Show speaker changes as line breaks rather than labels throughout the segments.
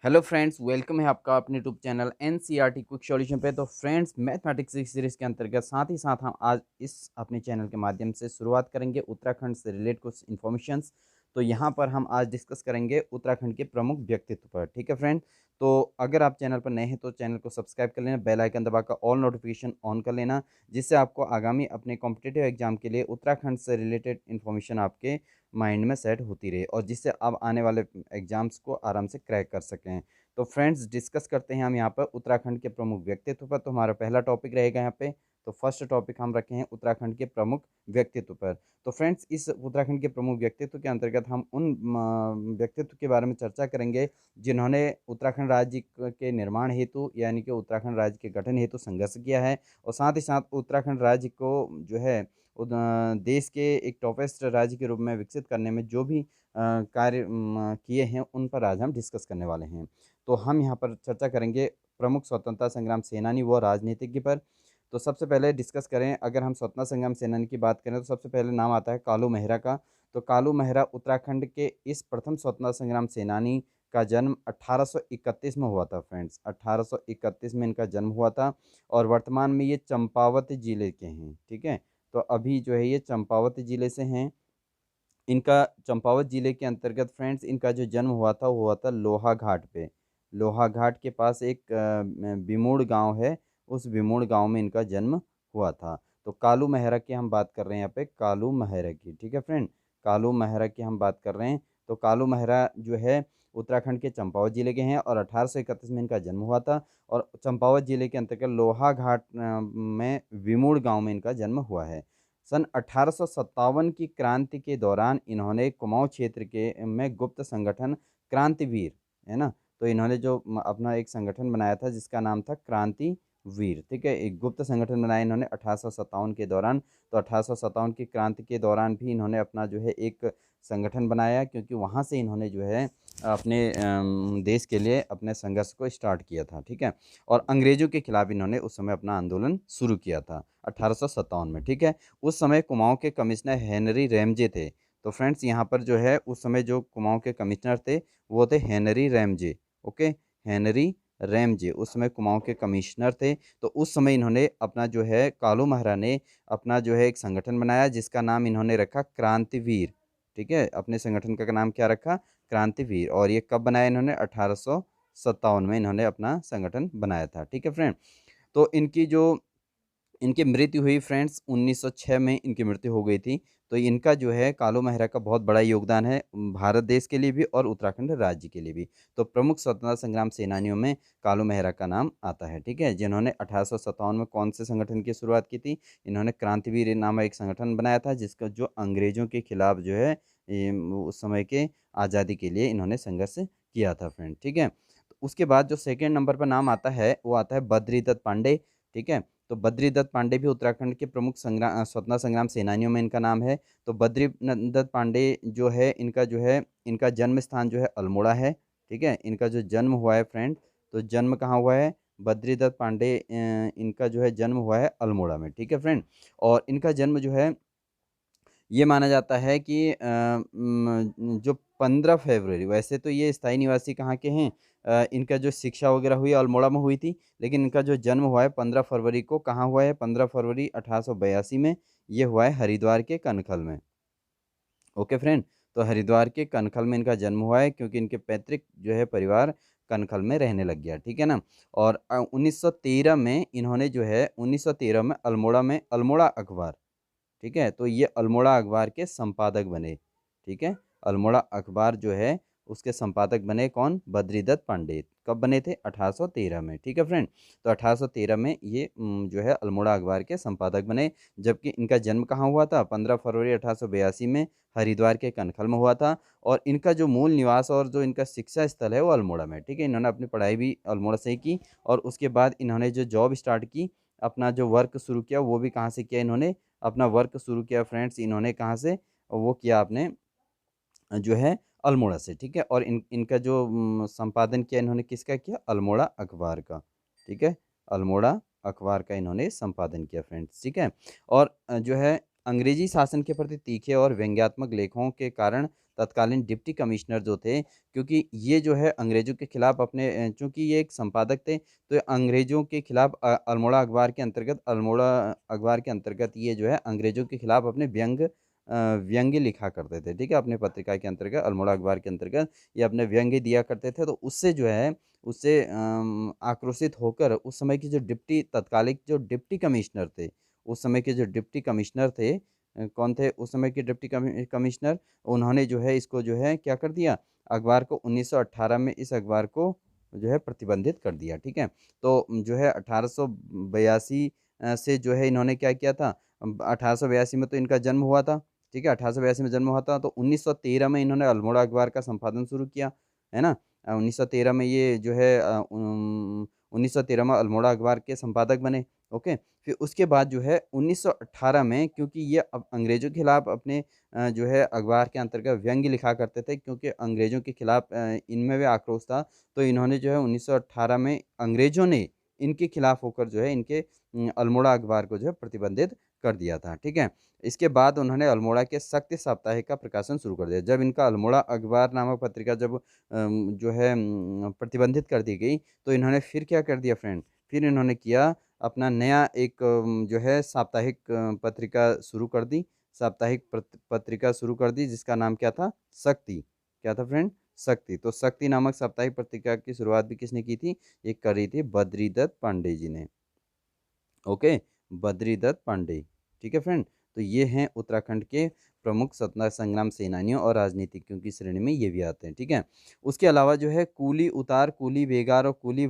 Hello friends, welcome है आपका अपने YouTube channel NCERT quick solution पे। तो फ्रेंड्स, मैथमेटिक्स की सीरीज़ के अंतर्गत साथ ही साथ हम आज इस अपने चैनल के माध्यम से शुरुआत करेंगे उत्तराखंड से रिलेटेड कुछ इन्फॉर्मेशंस। तो यहाँ पर हम आज डिस्कस करेंगे उत्तराखंड के प्रमुख व्यक्तित्व पर। ठीक है फ्रेंड, तो अगर आप चैनल पर नए हैं तो चैनल को सब्सक्राइब कर लेना, बेल आइकन दबाकर ऑल नोटिफिकेशन ऑन कर लेना, जिससे आपको आगामी अपने कॉम्पिटिटिव एग्जाम के लिए उत्तराखंड से रिलेटेड इन्फॉर्मेशन आपके माइंड में सेट होती रहे और जिससे आप आने वाले एग्जाम्स को आराम से क्रैक कर सकें। तो फ्रेंड्स, डिस्कस करते हैं हम यहाँ पर उत्तराखंड के प्रमुख व्यक्तित्व पर। तो हमारा पहला टॉपिक रहेगा यहाँ पे। तो फर्स्ट टॉपिक हम रखे हैं उत्तराखंड के प्रमुख व्यक्तित्व पर। तो फ्रेंड्स, इस उत्तराखंड के प्रमुख व्यक्तित्व के अंतर्गत हम उन व्यक्तित्व के बारे में चर्चा करेंगे जिन्होंने उत्तराखंड राज्य के निर्माण हेतु यानी कि उत्तराखंड राज्य के गठन हेतु संघर्ष किया है और साथ ही साथ उत्तराखंड राज्य को जो है देश के एक टॉपेस्ट राज्य के रूप में विकसित करने में जो भी कार्य किए हैं उन पर आज हम डिस्कस करने वाले हैं। तो हम यहाँ पर चर्चा करेंगे प्रमुख स्वतंत्रता संग्राम सेनानी व राजनीतिज्ञ पर। तो सबसे पहले डिस्कस करें, अगर हम स्वतंत्रता संग्राम सेनानी की बात करें तो सबसे पहले नाम आता है कालू मेहरा का। तो कालू मेहरा उत्तराखंड के इस प्रथम स्वतंत्रता संग्राम सेनानी का जन्म 1831 में हुआ था। फ्रेंड्स, 1831 में इनका जन्म हुआ था और वर्तमान में ये चंपावत जिले के हैं। ठीक है, तो अभी जो है ये चंपावत जिले से हैं। इनका चंपावत जिले के अंतर्गत फ्रेंड्स इनका जो जन्म हुआ था वो हुआ था लोहा घाट पे। लोहा घाट के पास एक बिमूड़ गांव है, उस बिमूड़ गांव में इनका जन्म हुआ था। तो कालू मेहरा की हम बात कर रहे हैं यहाँ पे, कालू मेहरा की। ठीक है फ्रेंड, कालू मेहरा की हम बात कर रहे हैं। तो कालू मेहरा जो है उत्तराखंड के चंपावत जिले के हैं और 1831 में इनका जन्म हुआ था और चंपावत जिले के अंतर्गत लोहा घाट में विमूड़ गांव में इनका जन्म हुआ है। सन 1857 की क्रांति के दौरान इन्होंने कुमाऊं क्षेत्र के में गुप्त संगठन क्रांतिवीर, है ना, तो इन्होंने जो अपना एक संगठन बनाया था जिसका नाम था क्रांतिवीर। ठीक है, एक गुप्त संगठन बनाया इन्होंने 1857 के दौरान। तो 1857 की क्रांति के दौरान भी इन्होंने अपना जो है एक संगठन बनाया, क्योंकि वहाँ से इन्होंने जो है अपने देश के लिए अपने संघर्ष को स्टार्ट किया था। ठीक है, और अंग्रेजों के खिलाफ इन्होंने उस समय अपना आंदोलन शुरू किया था 1857 में। ठीक है, उस समय कुमाऊं के कमिश्नर हेनरी रैमजे थे। तो फ्रेंड्स, यहाँ पर जो है उस समय जो कुमाऊं के कमिश्नर थे वो थे Henry Ramsay. Okay, Henry Ramsay उस समय कुमाऊं के कमिश्नर थे। तो उस समय इन्होंने अपना जो है कालू महरा ने अपना जो है एक संगठन बनाया जिसका नाम इन्होंने रखा क्रांतिवीर। ठीक है, अपने संगठन का नाम क्या रखा? क्रांतिवीर। और ये कब बनाया इन्होंने? 1857 में इन्होंने अपना संगठन बनाया था। ठीक है फ्रेंड, तो इनकी मृत्यु हुई फ्रेंड्स 1906 में इनकी मृत्यु हो गई थी। तो इनका जो है कालू मेहरा का बहुत बड़ा योगदान है भारत देश के लिए भी और उत्तराखंड राज्य के लिए भी। तो प्रमुख स्वतंत्रता संग्राम सेनानियों में कालू मेहरा का नाम आता है। ठीक है, जिन्होंने 1857 में कौन से संगठन की शुरुआत की थी? इन्होंने क्रांतिवीर नामक एक संगठन बनाया था जिसका जो अंग्रेजों के खिलाफ जो है उस समय के आज़ादी के लिए इन्होंने संघर्ष किया था फ्रेंड। ठीक है, तो उसके बाद जो सेकेंड नंबर पर नाम आता है वो आता है बद्रीदत्त पांडे। ठीक है, तो बद्रीदत्त पांडे भी उत्तराखंड के प्रमुख स्वतंत्रता संग्राम सेनानियों में इनका नाम है। तो बद्रीदत्त पांडे जो है इनका जन्म स्थान जो है अल्मोड़ा है। ठीक है, इनका जो जन्म हुआ है फ्रेंड, तो जन्म कहाँ हुआ है? बद्रीदत्त पांडे इनका जो है जन्म हुआ है अल्मोड़ा में। ठीक है फ्रेंड, और इनका जन्म जो है ये माना जाता है कि जो 15 फरवरी, वैसे तो ये स्थायी निवासी कहाँ के हैं, इनका जो शिक्षा वगैरह हुई अल्मोड़ा में हुई थी, लेकिन इनका जो जन्म हुआ है 15 फरवरी को, कहाँ हुआ है? 15 फरवरी 1882 में ये हुआ है हरिद्वार के कनखल में। ओके फ्रेंड, तो हरिद्वार के कनखल में इनका जन्म हुआ है क्योंकि इनके पैतृक जो है परिवार कनखल में रहने लग गया। ठीक है ना, और 1913 में इन्होंने जो है 1913 में अल्मोड़ा में अल्मोड़ा अखबार, ठीक है, तो ये अल्मोड़ा अखबार के संपादक बने। ठीक है, अल्मोड़ा अखबार जो है उसके संपादक बने कौन? बद्रीदत्त पांडे। कब बने थे? 1813 में। ठीक है फ्रेंड, तो 1813 में ये जो है अल्मोड़ा अखबार के संपादक बने। जबकि इनका जन्म कहाँ हुआ था? 15 फरवरी 1882 में हरिद्वार के कनखल में हुआ था। और इनका जो मूल निवास और जो इनका शिक्षा स्थल है वो अल्मोड़ा में। ठीक है, इन्होंने अपनी पढ़ाई भी अल्मोड़ा से ही की और उसके बाद इन्होंने जो जॉब स्टार्ट की, अपना जो वर्क शुरू किया, वो भी कहाँ से किया इन्होंने? अपना वर्क शुरू किया फ्रेंड्स इन्होंने कहाँ से? वो किया आपने जो है अल्मोड़ा से। ठीक है, और इनका जो संपादन किया इन्होंने किसका किया? अल्मोड़ा अखबार का। ठीक है, अल्मोड़ा अखबार का इन्होंने संपादन किया फ्रेंड्स। ठीक है, और जो है अंग्रेजी शासन के प्रति तीखे और व्यंग्यात्मक लेखों के कारण तत्कालीन डिप्टी कमिश्नर जो थे, क्योंकि ये जो है अंग्रेज़ों के खिलाफ अपने चूँकि ये एक संपादक थे, तो ये अंग्रेज़ों के खिलाफ अल्मोड़ा अखबार के अंतर्गत ये जो है अंग्रेज़ों के खिलाफ अपने व्यंग्य लिखा करते थे, ठीक है? अपने पत्रिका के अंतर्गत अल्मोड़ा अखबार के अंतर्गत ये अपने व्यंग्य दिया करते थे, तो उससे जो है उससे आक्रोशित होकर उस समय की जो तत्कालिक जो डिप्टी कमिश्नर थे, उस समय के जो डिप्टी कमिश्नर थे कौन थे उस समय के डिप्टी कमिश्नर? उन्होंने जो है इसको जो है क्या कर दिया, अखबार को 1918 में इस अखबार को जो है प्रतिबंधित कर दिया, ठीक है? तो जो है 1882 से जो है इन्होंने क्या किया था, 1882 में तो इनका जन्म हुआ था, ठीक है? 1882 में जन्म हुआ था, तो 1913 में इन्होंने अल्मोड़ा अखबार का संपादन शुरू किया, है ना? 1913 में ये जो है 1913 में अल्मोड़ा अखबार के संपादक बने, ओके। फिर उसके बाद जो है 1918 में, क्योंकि ये अब अंग्रेज़ों के खिलाफ अपने जो है अखबार के अंतर्गत व्यंग्य लिखा करते थे, क्योंकि अंग्रेज़ों के खिलाफ इनमें भी आक्रोश था, तो इन्होंने जो है 1918 में अंग्रेज़ों ने इनके खिलाफ होकर जो है इनके अल्मोड़ा अखबार को जो है प्रतिबंधित कर दिया था, ठीक है। इसके बाद उन्होंने अल्मोड़ा के सत्य साप्ताहिक का प्रकाशन शुरू कर दिया। जब इनका अल्मोड़ा अखबार नामक पत्रिका जब जो है प्रतिबंधित कर दी गई, तो इन्होंने फिर क्या कर दिया फ्रेंड, फिर इन्होंने किया अपना नया एक जो है साप्ताहिक पत्रिका शुरू कर दी, साप्ताहिक पत्रिका शुरू कर दी, जिसका नाम क्या था? शक्ति। क्या था फ्रेंड? शक्ति। तो शक्ति नामक साप्ताहिक पत्रिका की शुरुआत भी किसने की थी? ये करी थी बद्रीदत्त पांडे जी ने। ओके, बद्रीदत्त पांडे, ठीक है फ्रेंड। तो ये हैं उत्तराखंड के प्रमुख स्वतंत्रता संग्राम सेनानियों और राजनीतिज्ञों की श्रेणी में ये भी आते हैं, ठीक है। उसके अलावा जो है कूली उतार, कूली बेगार और कूली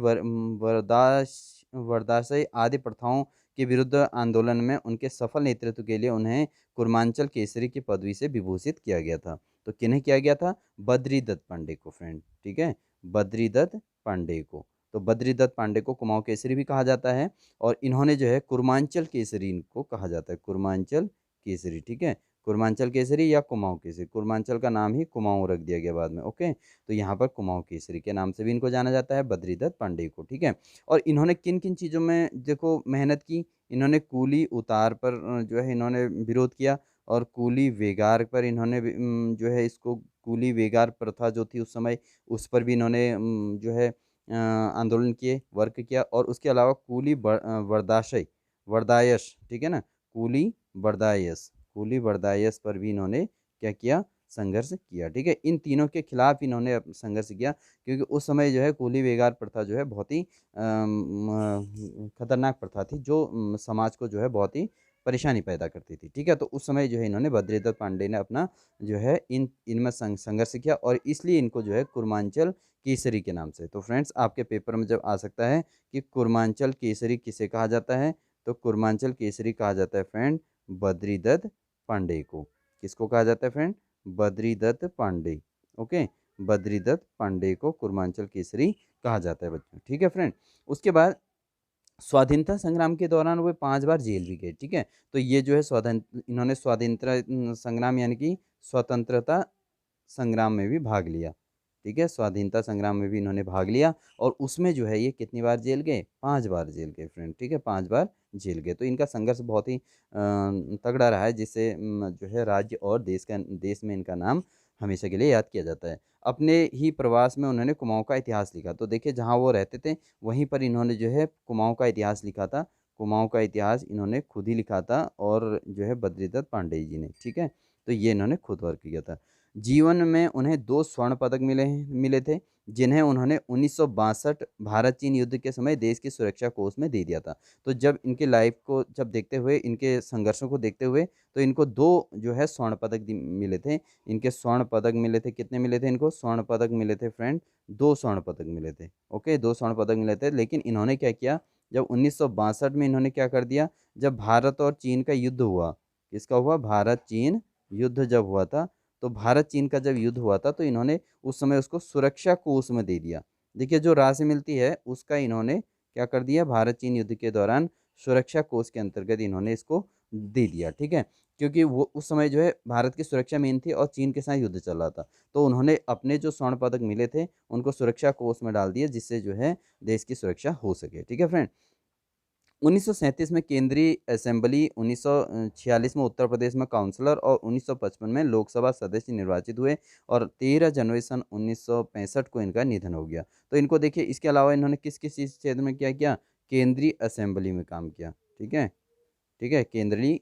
वरदाश्रय आदि प्रथाओं के विरुद्ध आंदोलन में उनके सफल नेतृत्व के लिए उन्हें कुर्मांचल केसरी की पदवी से विभूषित किया गया था। तो किन्हें किया गया था? बद्रीदत्त पांडे को फ्रेंड, ठीक है, बद्रीदत्त पांडे को। तो बद्रीदत्त पांडे को कुमाऊं केसरी भी कहा जाता है, और इन्होंने जो है कुर्मांचल केसरी इनको कहा जाता है, कुर्मांचल केसरी, ठीक है। कुर्मांचल केसरी या कुमाऊं केसरी, कुर्मांचल का नाम ही कुमाऊं रख दिया गया बाद में, ओके। तो यहाँ पर कुमाऊं केसरी के नाम से भी इनको जाना जाता है, बद्रीदत्त पांडे को, ठीक है। और इन्होंने किन किन चीज़ों में देखो मेहनत की, इन्होंने कूली उतार पर जो है इन्होंने विरोध किया, और कूली वेगार पर इन्होंने भी, जो है इसको कूली वेगार प्रथा जो थी उस समय, उस पर भी इन्होंने जो है आंदोलन किए, वर्क किया। और उसके अलावा वरदाशय वरदायश, ठीक है ना, कूली बरदायस पर भी इन्होंने क्या किया? संघर्ष किया, ठीक है। इन तीनों के खिलाफ इन्होंने संघर्ष किया, क्योंकि उस समय जो है कूली बेगार प्रथा जो है बहुत ही खतरनाक प्रथा थी, जो समाज को जो है बहुत ही परेशानी पैदा करती थी, ठीक है। तो उस समय जो है इन्होंने बद्रीदत्त पांडे ने अपना जो है इनमें संघर्ष किया, और इसलिए इनको जो है कुर्मांचल केसरी के नाम से। तो फ्रेंड्स आपके पेपर में जब आ सकता है कि कुर्मांचल केसरी किसे कहा जाता है, तो कुर्मांचल केसरी कहा जाता है फ्रेंड बद्रीदत्त पांडे को। किसको कहा जाता है फ्रेंड? बद्रीदत्त पांडे, ओके। बद्रीदत्त पांडे को कुर्मांचल केसरी कहा जाता है बच्चों, ठीक है फ्रेंड। उसके बाद स्वाधीनता संग्राम के दौरान वो 5 बार जेल भी गए, ठीक है। तो ये जो है इन्होंने स्वाधीनता संग्राम यानी कि स्वतंत्रता संग्राम में भी भाग लिया, ठीक है, स्वाधीनता संग्राम में भी इन्होंने भाग लिया, और उसमें जो है ये कितनी बार जेल गए? 5 बार जेल गए फ्रेंड, ठीक है, 5 बार जेल गए। तो इनका संघर्ष बहुत ही तगड़ा रहा है, जिससे जो है राज्य और देश में इनका नाम हमेशा के लिए याद किया जाता है। अपने ही प्रवास में उन्होंने कुमाऊँ का इतिहास लिखा। तो देखिए जहाँ वो रहते थे वहीं पर इन्होंने जो है कुमाऊँ का इतिहास लिखा था। कुमाऊँ का इतिहास इन्होंने खुद ही लिखा था, और जो है बद्रीदत्त पांडे जी ने, ठीक है। तो ये इन्होंने खुद वर्क किया था। जीवन में उन्हें 2 स्वर्ण पदक मिले थे, जिन्हें उन्होंने 1962 भारत चीन युद्ध के समय देश की सुरक्षा कोष में दे दिया था। तो जब इनके लाइफ को जब देखते हुए, इनके संघर्षों को देखते हुए, तो इनको 2 जो है स्वर्ण पदक मिले थे। इनके स्वर्ण पदक मिले थे, कितने मिले थे इनको? स्वर्ण पदक मिले थे फ्रेंड, 2 स्वर्ण पदक मिले थे, ओके, 2 स्वर्ण पदक मिले थे। लेकिन इन्होंने क्या किया, जब 1962 में इन्होंने क्या कर दिया, जब भारत और चीन का युद्ध हुआ, किसका हुआ? भारत चीन युद्ध जब हुआ था, तो भारत चीन का जब युद्ध हुआ था, तो इन्होंने उस समय उसको सुरक्षा कोष में दे दिया। देखिए जो राशि मिलती है उसका इन्होंने क्या कर दिया, भारत चीन युद्ध के दौरान सुरक्षा कोष के अंतर्गत इन्होंने इसको दे दिया, ठीक है। क्योंकि वो उस समय जो है भारत की सुरक्षा मेन थी और चीन के साथ युद्ध चल रहा था, तो उन्होंने अपने जो स्वर्ण पदक मिले थे उनको सुरक्षा कोष में डाल दिया, जिससे जो है देश की सुरक्षा हो सके, ठीक है फ्रेंड। 1937 में केंद्रीय असेंबली, 1946 में उत्तर प्रदेश में काउंसलर और 1955 में लोकसभा सदस्य निर्वाचित हुए और 13 जनवरी सन 1965 को इनका निधन हो गया। तो इनको देखिए, इसके अलावा इन्होंने किस किस चीज़ क्षेत्र में क्या किया, केंद्रीय असेंबली में काम किया। ठीक है, ठीक है, केंद्रीय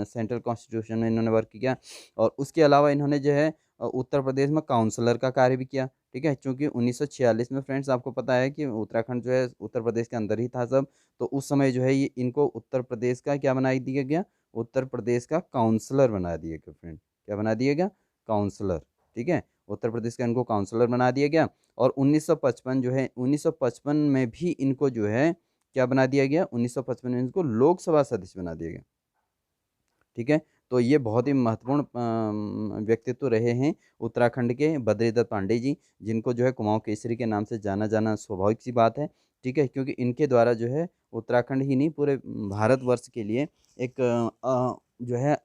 सेंट्रल कॉन्स्टिट्यूशन में इन्होंने वर्क किया और उसके अलावा इन्होंने जो है उत्तर प्रदेश में काउंसलर का कार्य भी किया। ठीक है, चूँकि 1946 में फ्रेंड्स आपको पता है कि उत्तराखंड जो है उत्तर प्रदेश के अंदर ही था सब, तो उस समय जो है ये इनको उत्तर प्रदेश का क्या बना दिया गया, उत्तर प्रदेश का काउंसलर बना दिया गया फ्रेंड। क्या बना दिया गया, काउंसलर। ठीक है, उत्तर प्रदेश का इनको काउंसलर बना दिया गया और 1955 जो है 1955 में भी इनको जो है क्या बना दिया गया, 1955 में इनको लोकसभा सदस्य बना दिया गया। ठीक है, तो ये बहुत ही महत्वपूर्ण व्यक्तित्व रहे हैं उत्तराखंड के बद्रीदत्त पांडे जी, जिनको जो है कुमाऊं केसरी के नाम से जाना जाना स्वाभाविक सी बात है। ठीक है, क्योंकि इनके द्वारा जो है उत्तराखंड ही नहीं पूरे भारतवर्ष के लिए एक जो है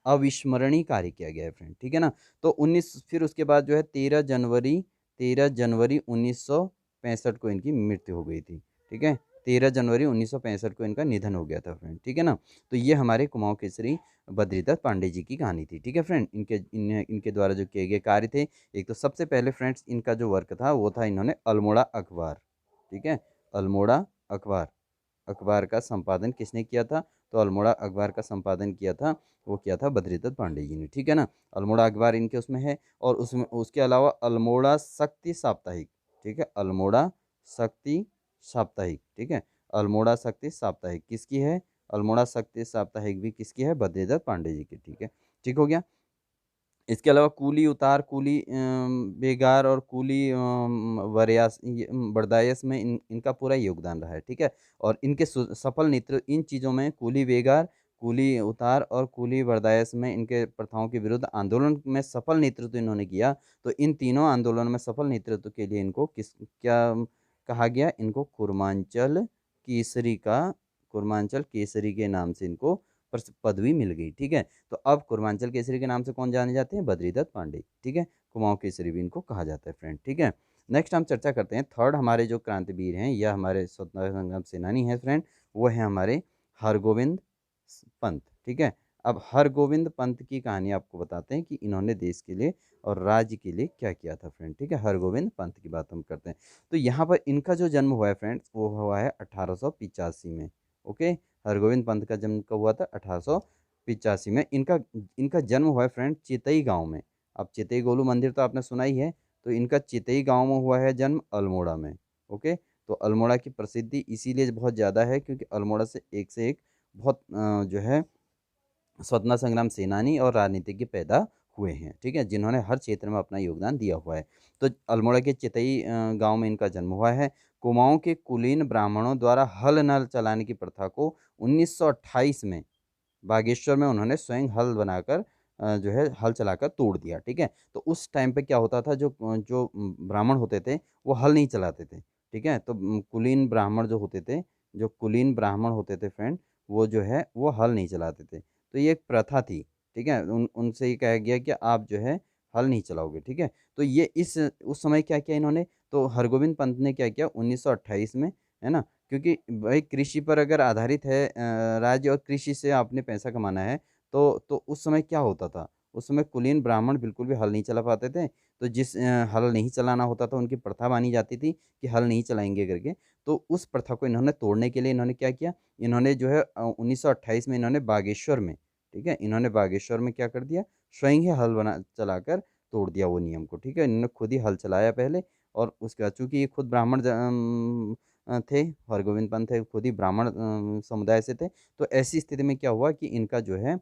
अविस्मरणीय कार्य किया गया है फ्रेंड। ठीक है ना, तो 19 फिर उसके बाद जो है 13 जनवरी 1965 को इनकी मृत्यु हो गई थी। ठीक है, 13 जनवरी 1965 को इनका निधन हो गया था फ्रेंड। ठीक है ना, तो ये हमारे कुमाऊं केसरी बद्रीदत्त पांडे जी की कहानी थी। ठीक है फ्रेंड, इनके द्वारा जो किए गए कार्य थे, एक तो सबसे पहले फ्रेंड्स इनका जो वर्क था वो था, इन्होंने अल्मोड़ा अखबार, ठीक है, अल्मोड़ा अखबार, अखबार का संपादन किसने किया था, तो अल्मोड़ा अखबार का संपादन किया था, वो किया था बद्रीदत्त पांडे जी ने। ठीक है ना, अल्मोड़ा अखबार इनके उसमें है और उसमें उसके अलावा अल्मोड़ा शक्ति साप्ताहिक, ठीक है, अल्मोड़ा शक्ति साप्ताहिक, ठीक है, अल्मोड़ा शक्ति साप्ताहिक किसकी है, अल्मोड़ा शक्ति साप्ताहिक भी किसकी है, बद्रीदत्त पांडे जी की। ठीक है, ठीक हो गया। इसके अलावा कूली उतार, कूली बेगार और कूली वरयास बर्दायस में इनका पूरा योगदान रहा है। ठीक है, और इनके सफल नेतृत्व इन चीज़ों में, कूली बेगार, कूली उतार और कूली बर्दायस में इनके प्रथाओं के विरुद्ध आंदोलन में सफल नेतृत्व इन्होंने किया। तो इन तीनों आंदोलन में सफल नेतृत्व के लिए इनको किस क्या कहा गया, इनको कुर्मांचल केसरी का, कुर्मांचल केसरी के नाम से इनको पदवी मिल गई। ठीक है, तो अब कुर्मांचल केसरी के नाम से कौन जाने जाते हैं, बद्रीदत्त पांडे। ठीक है, कुमाऊं केसरी भी इनको कहा जाता है फ्रेंड। ठीक है, नेक्स्ट हम चर्चा करते हैं थर्ड हमारे जो क्रांतिवीर हैं या हमारे स्वतंत्रता संग्राम सेनानी हैं फ्रेंड, वो है हमारे हरगोविंद पंत। ठीक है, अब हरगोविंद पंत की कहानी आपको बताते हैं कि इन्होंने देश के लिए और राज्य के लिए क्या किया था फ्रेंड। ठीक है, हरगोविंद पंत की बात हम करते हैं। तो यहाँ पर इनका जो जन्म हुआ है फ्रेंड्स, वो हुआ है 1885 में। ओके, हरगोविंद पंत का जन्म कब हुआ था, 1885 में। इनका इनका जन्म हुआ है फ्रेंड चितई गांव में। अब चितई गोलू मंदिर तो आपने सुना ही है, तो इनका चितई गांव में हुआ है जन्म, अल्मोड़ा में। ओके, तो अल्मोड़ा की प्रसिद्धि इसीलिए बहुत ज़्यादा है क्योंकि अल्मोड़ा से एक बहुत जो है स्वतंत्रता संग्राम सेनानी और राजनीतिज्ञ पैदा हुए हैं। ठीक है, जिन्होंने हर क्षेत्र में अपना योगदान दिया हुआ है। तो अल्मोड़ा के चितई गांव में इनका जन्म हुआ है। कुमाऊं के कुलीन ब्राह्मणों द्वारा हल नल चलाने की प्रथा को 1928 में बागेश्वर में उन्होंने स्वयं हल बनाकर जो है हल चलाकर तोड़ दिया। ठीक है, तो उस टाइम पे क्या होता था, जो जो ब्राह्मण होते थे वो हल नहीं चलाते थे। ठीक है, तो कुलीन ब्राह्मण जो होते थे, जो कुलीन ब्राह्मण होते थे फ्रेंड, वो जो है वो हल नहीं चलाते थे। तो ये एक प्रथा थी। ठीक है, उनसे ये कहा गया कि आप जो है हल नहीं चलाओगे। ठीक है, तो ये इस उस समय क्या किया इन्होंने, तो हरगोविंद पंत ने क्या किया 1928 में, है ना, क्योंकि भाई कृषि पर अगर आधारित है राज्य और कृषि से आपने पैसा कमाना है, तो उस समय क्या होता था, उस समय कुलीन ब्राह्मण बिल्कुल भी हल नहीं चला पाते थे। तो जिस हल नहीं चलाना होता था, उनकी प्रथा मानी जाती थी कि हल नहीं चलाएंगे करके। तो उस प्रथा को इन्होंने तोड़ने के लिए इन्होंने क्या किया, इन्होंने जो है 1928 में इन्होंने बागेश्वर में, ठीक है, इन्होंने बागेश्वर में क्या कर दिया, स्वयं ही हल बना चलाकर तोड़ दिया वो नियम को। ठीक है, इन्होंने खुद ही हल चलाया पहले और उसके बाद चूंकि ये खुद ब्राह्मण थे, हरगोविंद पंत थे खुद ही ब्राह्मण समुदाय से थे। तो ऐसी स्थिति में क्या हुआ कि इनका जो है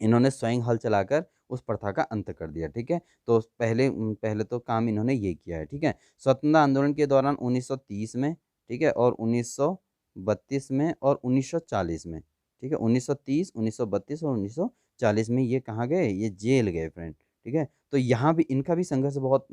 इन्होंने स्वयं हल चलाकर उस प्रथा का अंत कर दिया। ठीक है, तो पहले तो काम इन्होंने ये किया है। ठीक है, स्वतंत्रता आंदोलन के दौरान 1930 में, ठीक है, और 1932 में और 1940 में, ठीक है, 1930, 1932 और 1940 में ये कहाँ गए, ये जेल गए फ्रेंड। ठीक है, तो यहाँ भी इनका भी संघर्ष बहुत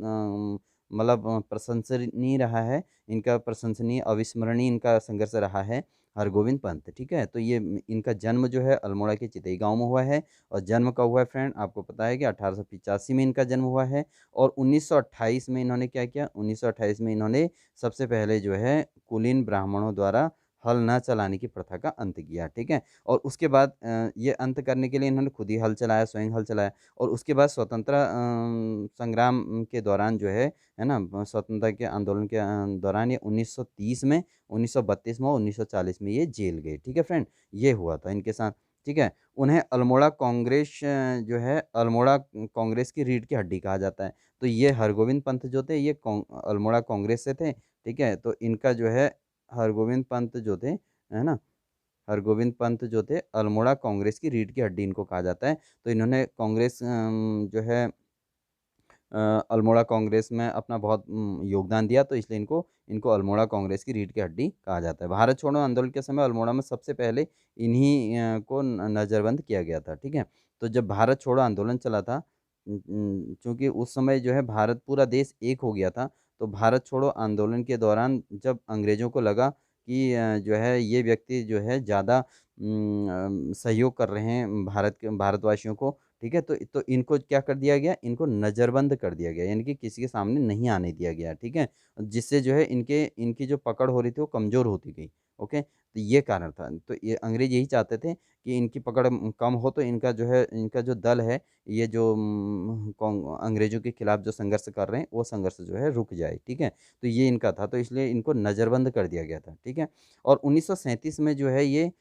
मतलब प्रशंसनीय रहा है। इनका प्रशंसनीय अविस्मरणीय इनका संघर्ष रहा है हरगोविंद पंत। ठीक है, तो ये इनका जन्म जो है अल्मोड़ा के चितई गांव में हुआ है और जन्म कब हुआ है फ्रेंड, आपको पता है कि 1885 में इनका जन्म हुआ है और 1928 में इन्होंने क्या किया, 1928 में इन्होंने सबसे पहले जो है कुलीन ब्राह्मणों द्वारा हल न चलाने की प्रथा का अंत किया, ठीक है। और उसके बाद ये अंत करने के लिए इन्होंने खुद ही हल चलाया, स्वयं हल चलाया। और उसके बाद स्वतंत्रता संग्राम के दौरान जो है ना, स्वतंत्रता के आंदोलन के दौरान ये 1930 में, 1932 में और 1940 में ये जेल गए, ठीक है फ्रेंड। ये हुआ था इनके साथ, ठीक है। उन्हें अल्मोड़ा कांग्रेस जो है, अल्मोड़ा कांग्रेस की रीढ़ की हड्डी कहा जाता है। तो ये हरगोविंद पंत जो थे, ये अल्मोड़ा कांग्रेस से थे, ठीक है। तो इनका जो है हरगोविंद पंत जो थे, है ना, हरगोविंद पंत जो थे अल्मोड़ा कांग्रेस की रीढ़ की हड्डी इनको कहा जाता है। तो इन्होंने कांग्रेस जो है अल्मोड़ा कांग्रेस में अपना बहुत योगदान दिया, तो इसलिए इनको इनको अल्मोड़ा कांग्रेस की रीढ़ की हड्डी कहा जाता है। भारत छोड़ो आंदोलन के समय अल्मोड़ा में सबसे पहले इन्हीं को नज़रबंद किया गया था, ठीक है। तो जब भारत छोड़ो आंदोलन चला था, चूँकि उस समय जो है भारत पूरा देश एक हो गया था, तो भारत छोड़ो आंदोलन के दौरान जब अंग्रेज़ों को लगा कि जो है ये व्यक्ति जो है ज़्यादा सहयोग कर रहे हैं भारतवासियों को, ठीक है। तो इनको क्या कर दिया गया, इनको नज़रबंद कर दिया गया, यानी कि किसी के सामने नहीं आने दिया गया, ठीक है। जिससे जो है इनके इनकी जो पकड़ हो रही थी वो कमज़ोर होती गई, ओके। तो ये कारण था। तो ये अंग्रेज़ यही चाहते थे कि इनकी पकड़ कम हो, तो इनका जो है, इनका जो दल है, ये जो अंग्रेज़ों के खिलाफ़ जो संघर्ष कर रहे हैं, वो संघर्ष जो है रुक जाए, ठीक है। तो ये इनका था, तो इसलिए इनको नज़रबंद कर दिया गया था, ठीक है। और 1937 में जो है ये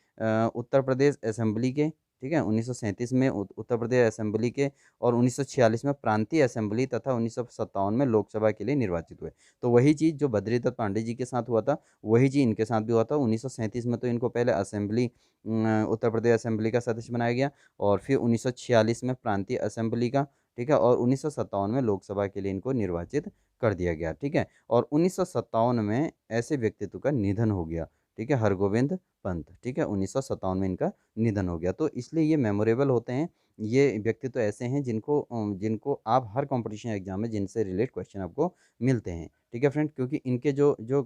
उत्तर प्रदेश असेंबली के, ठीक है, 1937 में उत्तर प्रदेश असेंबली के, और 1946 में प्रांतीय असेंबली तथा 1957 में लोकसभा के लिए निर्वाचित हुए। तो वही चीज़ जो बद्रीदत्त पांडे जी के साथ हुआ था, वही चीज़ इनके साथ भी हुआ था। 1937 में तो इनको पहले असेंबली उत्तर प्रदेश असेंबली का सदस्य बनाया गया, और फिर 1946 में प्रांतीय असेंबली का, ठीक है, और 1957 में लोकसभा के लिए इनको निर्वाचित कर दिया गया, ठीक है। और 1957 में ऐसे व्यक्तित्व का निधन हो गया, ठीक है, हरगोविंद पंत, ठीक है, 1957 में इनका निधन हो गया। तो इसलिए ये मेमोरेबल होते हैं। ये व्यक्तित्व ऐसे हैं जिनको आप हर कॉम्पिटिशन एग्जाम में जिनसे रिलेट क्वेश्चन आपको मिलते हैं, ठीक है फ्रेंड। क्योंकि इनके जो जो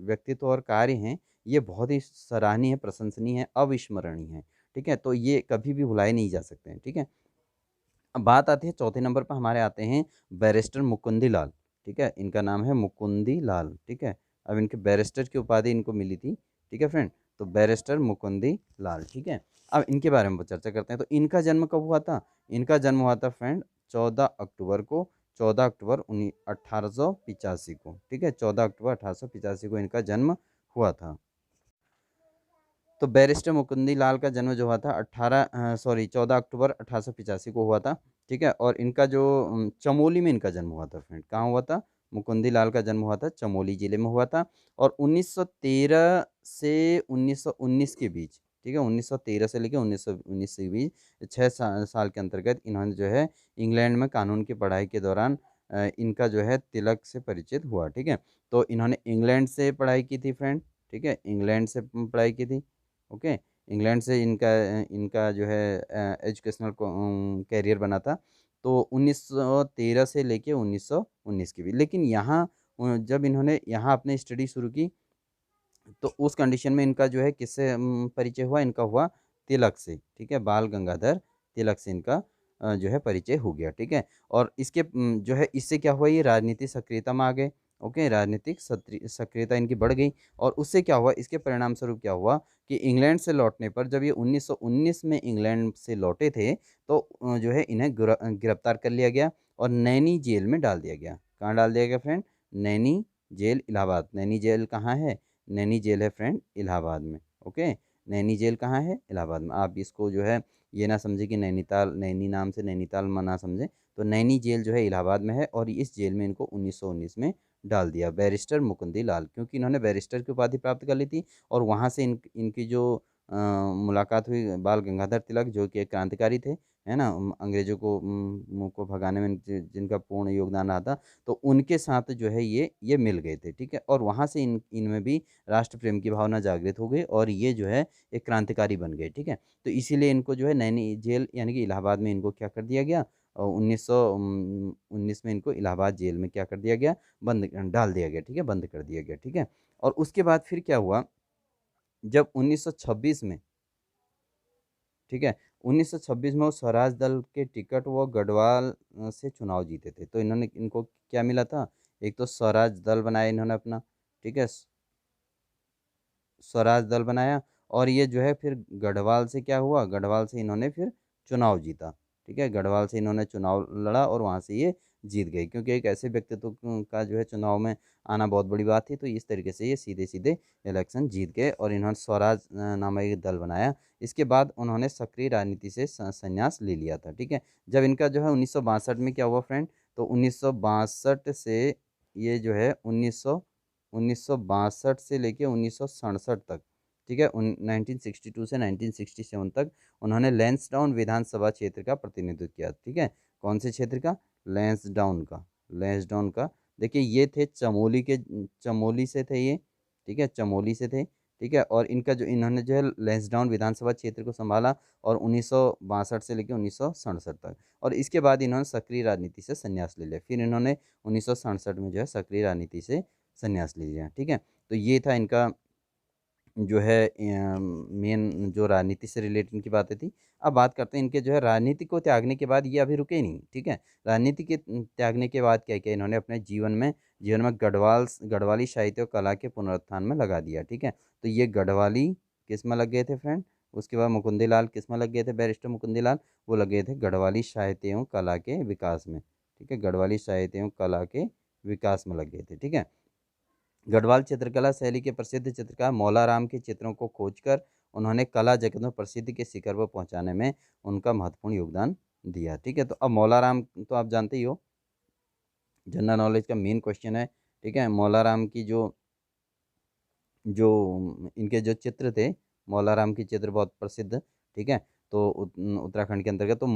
व्यक्तित्व और कार्य हैं, ये बहुत ही सराहनीय है, प्रशंसनीय है, अविस्मरणीय है, ठीक है। तो ये कभी भी भुलाए नहीं जा सकते हैं, ठीक है। अब बात आती है चौथे नंबर पर, हमारे आते हैं बैरिस्टर मुकुंदी लाल, ठीक है। इनका नाम है मुकुंदी लाल, ठीक है। अब इनके बैरिस्टर की उपाधि इनको मिली थी, ठीक है फ्रेंड। तो बैरिस्टर मुकुंदी लाल, ठीक है। अब इनके बारे में चर्चा करते हैं। तो इनका जन्म कब हुआ था? इनका जन्म हुआ था फ्रेंड 14 अक्टूबर को, 14 अक्टूबर 1885 को, ठीक है। 14 अक्टूबर 1885 को इनका जन्म हुआ था। तो बैरिस्टर मुकुंदी लाल का जन्म जो हुआ था 14 अक्टूबर 1885 को हुआ था, ठीक है। और इनका जो चमोली में इनका जन्म हुआ था फ्रेंड, कहाँ हुआ था? मुकुंदी लाल का जन्म हुआ था चमोली जिले में हुआ था। और 1913 से 1919 के बीच, ठीक है, 1913 से लेकर 1919 के बीच 6 साल के अंतर्गत इन्होंने जो है इंग्लैंड में कानून की पढ़ाई के दौरान इनका जो है तिलक से परिचित हुआ, ठीक है। तो इन्होंने इंग्लैंड से पढ़ाई की थी फ्रेंड, ठीक है, इंग्लैंड से पढ़ाई की थी, ओके। इंग्लैंड से इनका इनका जो है एजुकेशनल कैरियर बना था। तो 1913 से लेके 1919 की भी, लेकिन यहाँ जब इन्होंने यहाँ अपने स्टडी शुरू की, तो उस कंडीशन में इनका जो है किससे परिचय हुआ? इनका हुआ तिलक से, ठीक है, बाल गंगाधर तिलक से इनका जो है परिचय हो गया, ठीक है। और इसके जो है इससे क्या हुआ, ये राजनीतिक सक्रियता में आ गए, ओके, राजनीतिक सक्रियता इनकी बढ़ गई। और उससे क्या हुआ, इसके परिणाम स्वरूप क्या हुआ कि इंग्लैंड से लौटने पर, जब ये 1919 में इंग्लैंड से लौटे थे, तो जो है इन्हें गिरफ्तार कर लिया गया और नैनी जेल में डाल दिया गया। कहाँ डाल दिया गया friend? Naini jail, Allahabad. Naini jail कहाँ है? नैनी जेल है फ्रेंड इलाहाबाद में, ओके। नैनी जेल कहाँ है? इलाहाबाद में। आप इसको जो है ये ना समझे कि नैनीताल, नैनी नाम से नैनीताल में ना समझे। तो नैनी जेल जो है इलाहाबाद में है, और इस जेल में इनको 1919 में डाल दिया, बैरिस्टर मुकुंदी लाल, क्योंकि इन्होंने बैरिस्टर की उपाधि प्राप्त कर ली थी। और वहाँ से इनकी जो मुलाकात हुई बाल गंगाधर तिलक, जो कि एक क्रांतिकारी थे, है ना, अंग्रेजों को मुँह को भगाने में जिनका पूर्ण योगदान रहा था। तो उनके साथ जो है ये मिल गए थे, ठीक है। और वहाँ से इनमें भी राष्ट्र प्रेम की भावना जागृत हो गई, और ये जो है एक क्रांतिकारी बन गए, ठीक है। तो इसीलिए इनको जो है नैनी जेल यानी कि इलाहाबाद में इनको क्या कर दिया गया, 1919 में इनको इलाहाबाद जेल में क्या कर दिया गया, बंद डाल दिया गया, ठीक है, बंद कर दिया गया, ठीक है। और उसके बाद फिर क्या हुआ, जब 1926 में, ठीक है, 1926 में वो स्वराज दल के टिकट वो गढ़वाल से चुनाव जीते थे। तो इन्होंने इनको क्या मिला था, एक तो स्वराज दल बनाया इन्होंने अपना, ठीक है, स्वराज दल बनाया और ये जो है फिर गढ़वाल से क्या हुआ, गढ़वाल से इन्होंने फिर चुनाव जीता। ठीक है, गढ़वाल से इन्होंने चुनाव लड़ा और वहाँ से ये जीत गए, क्योंकि एक ऐसे व्यक्तित्व का जो है चुनाव में आना बहुत बड़ी बात थी। तो इस तरीके से ये सीधे सीधे इलेक्शन जीत गए और इन्होंने स्वराज नामक एक दल बनाया। इसके बाद उन्होंने सक्रिय राजनीति से संन्यास ले लिया था। ठीक है, जब इनका जो है 1962 में क्या हुआ फ्रेंड, तो 1962 से ये जो है 1962 से लेके 1967 तक, ठीक है, 1962 से 1967 तक उन्होंने लैंसडाउन विधानसभा क्षेत्र का प्रतिनिधित्व किया। ठीक है, कौन से क्षेत्र का, लैंसडाउन का, लैंसडाउन का। देखिए ये थे चमोली के, चमोली से थे ये। ठीक है, चमोली से थे। ठीक है, और इनका जो इन्होंने जो है लैंसडाउन विधानसभा क्षेत्र को संभाला और 1962 से लेकर 1967 तक, और इसके बाद इन्होंने सक्रिय राजनीति से संन्यास ले लिया। फिर इन्होंने 1967 में जो है सक्रिय राजनीति से संन्यास ले लिया। ठीक है, तो ये था इनका जो है मेन जो राजनीति से रिलेटेड की बातें थी। अब बात करते हैं इनके जो है राजनीति को त्यागने के बाद ये अभी रुके ही नहीं। ठीक है, राजनीति के त्यागने के बाद क्या किया इन्होंने अपने जीवन में गढ़वाली साहित्य और कला के पुनरुत्थान में लगा दिया। ठीक है, तो ये गढ़वाली किस में लग गए थे फ्रेंड, उसके बाद मुकुंदीलाल किस में लग गए थे, बैरिस्टर मुकुंदीलाल, वो लग गए थे गढ़वाली साहित्य एवं कला के विकास में। ठीक है, गढ़वाली साहित्य एवं कला के विकास में लग गए थे। ठीक है, गढ़वाल चित्रकला शैली के प्रसिद्ध चित्रकार मौलाराम के चित्रों को खोजकर उन्होंने कला जगत में प्रसिद्धि के शिखर पर पहुंचाने में उनका महत्वपूर्ण योगदान दिया। ठीक है, तो अब मौलाराम तो आप जानते ही हो, जनरल नॉलेज का मेन क्वेश्चन है। ठीक है, मौलाराम की जो जो इनके जो चित्र थे, मौलाराम की चित्र बहुत प्रसिद्ध। ठीक है, तो उत्तराखंड के अंतर्गत तो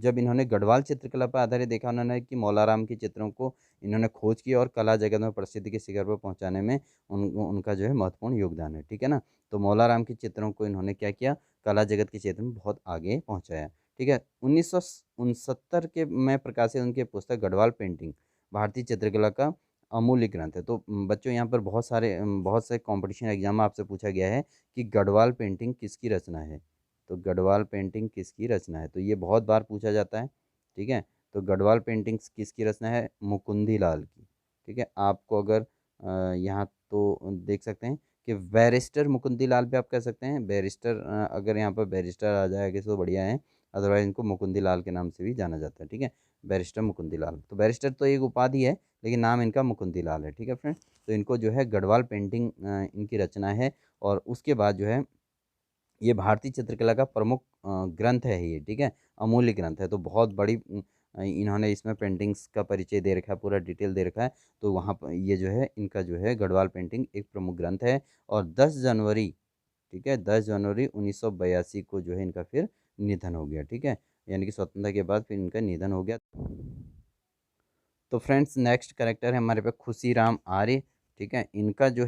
जब इन्होंने गढ़वाल चित्रकला पर आधारित देखा उन्होंने कि मौलाराम के चित्रों को इन्होंने खोज किया और कला जगत में प्रसिद्धि के शिखर पर पहुंचाने में उनका जो है महत्वपूर्ण योगदान है। ठीक है ना, तो मौलाराम के चित्रों को इन्होंने क्या किया, कला जगत के क्षेत्र में बहुत आगे पहुँचाया। ठीक है, 1969 के में प्रकाशित उनकी पुस्तक गढ़वाल पेंटिंग भारतीय चित्रकला का अमूल्य ग्रंथ है। तो बच्चों यहाँ पर बहुत से कंपटीशन एग्जाम में आपसे पूछा गया है कि गढ़वाल पेंटिंग किसकी रचना है, तो गढ़वाल पेंटिंग किसकी रचना है, तो ये बहुत बार पूछा जाता है। ठीक है, तो गढ़वाल पेंटिंग्स किसकी रचना है, मुकुंदी लाल की। ठीक है, आपको अगर यहाँ तो देख सकते हैं कि बैरिस्टर मुकुंदी लाल पे आप कह सकते हैं, बैरिस्टर अगर यहाँ पर बैरिस्टर आ जाएगा तो बढ़िया है, अदरवाइज इनको मुकुंदी लाल के नाम से भी जाना जाता है। ठीक है, बैरिस्टर मुकुंदी लाल, तो बैरिस्टर तो एक उपाधि है लेकिन नाम इनका मुकुंदी लाल है। ठीक है फ्रेंड, तो इनको जो है गढ़वाल पेंटिंग इनकी रचना है और उसके बाद जो है ये भारतीय चित्रकला का प्रमुख ग्रंथ है ये। ठीक है, अमूल्य ग्रंथ है, तो बहुत बड़ी इन्होंने इसमें पेंटिंग्स का परिचय दे रखा है, पूरा डिटेल दे रखा है। तो वहाँ पर ये जो है इनका जो है गढ़वाल पेंटिंग एक प्रमुख ग्रंथ है। और 10 जनवरी, ठीक है, 10 जनवरी 1982 को जो है इनका फिर निधन हो गया। ठीक है, यानी कि स्वतंत्रता के बाद फिर इनका निधन हो गया। तो फ्रेंड्स नेक्स्ट करेक्टर है हमारे पे खुशीराम आर्य। ठीक है, इनका जो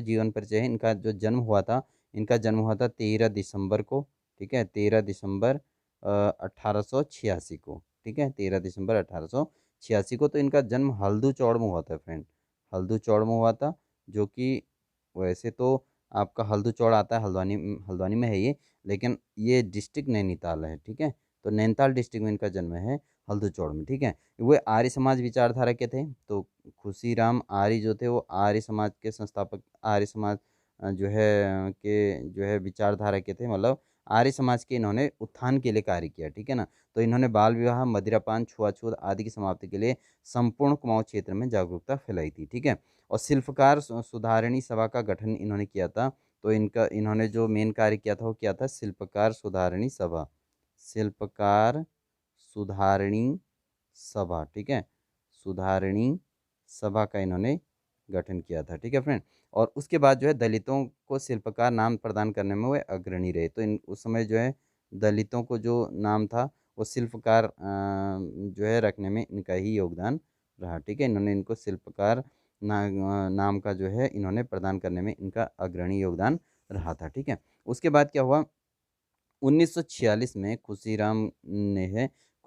जीवन परिचय है, इनका जो जन्म हुआ था, इनका जन्म हुआ था 13 दिसंबर को। ठीक है, 13 दिसंबर 1886 को। ठीक है, 13 दिसंबर 1886 को। तो इनका जन्म हल्दू चौड़ में हुआ था फ्रेंड, हल्दू चौड़ में हुआ था, जो कि वैसे तो आपका हल्दू चौड़ आता है हल्द्वानी, हल्द्वानी में है ये, लेकिन ये डिस्ट्रिक्ट नैनीताल है। ठीक है, तो नैनीताल डिस्ट्रिक्ट में इनका जन्म है, हल्दू चौड़ में। ठीक है, वे आर्य समाज विचारधारा के थे। तो खुशीराम आर्य जो थे वो आर्य समाज के संस्थापक, आर्य समाज जो है के जो है विचारधारा के थे, मतलब आर्य समाज के इन्होंने उत्थान के लिए कार्य किया। ठीक है ना, तो इन्होंने बाल विवाह, मदिरापान, छुआछूत आदि की समाप्ति के लिए संपूर्ण कुमाऊं क्षेत्र में जागरूकता फैलाई थी। ठीक है, और शिल्पकार सुधारणी सभा का गठन इन्होंने किया था। तो इन्होंने जो मेन कार्य किया था वो क्या था, शिल्पकार सुधारणी सभा, शिल्पकार सुधारणी सभा। ठीक है, सुधारणी सभा का इन्होंने गठन किया था। ठीक है फ्रेंड, और उसके बाद जो है दलितों को शिल्पकार नाम प्रदान करने में वे अग्रणी रहे। तो इन उस समय जो है दलितों को जो नाम था वो शिल्पकार जो है रखने में इनका ही योगदान रहा। ठीक है, इन्होंने इनको शिल्पकार नाम का जो है इन्होंने प्रदान करने में इनका अग्रणी योगदान रहा था। ठीक है, उसके बाद क्या हुआ, 1946 में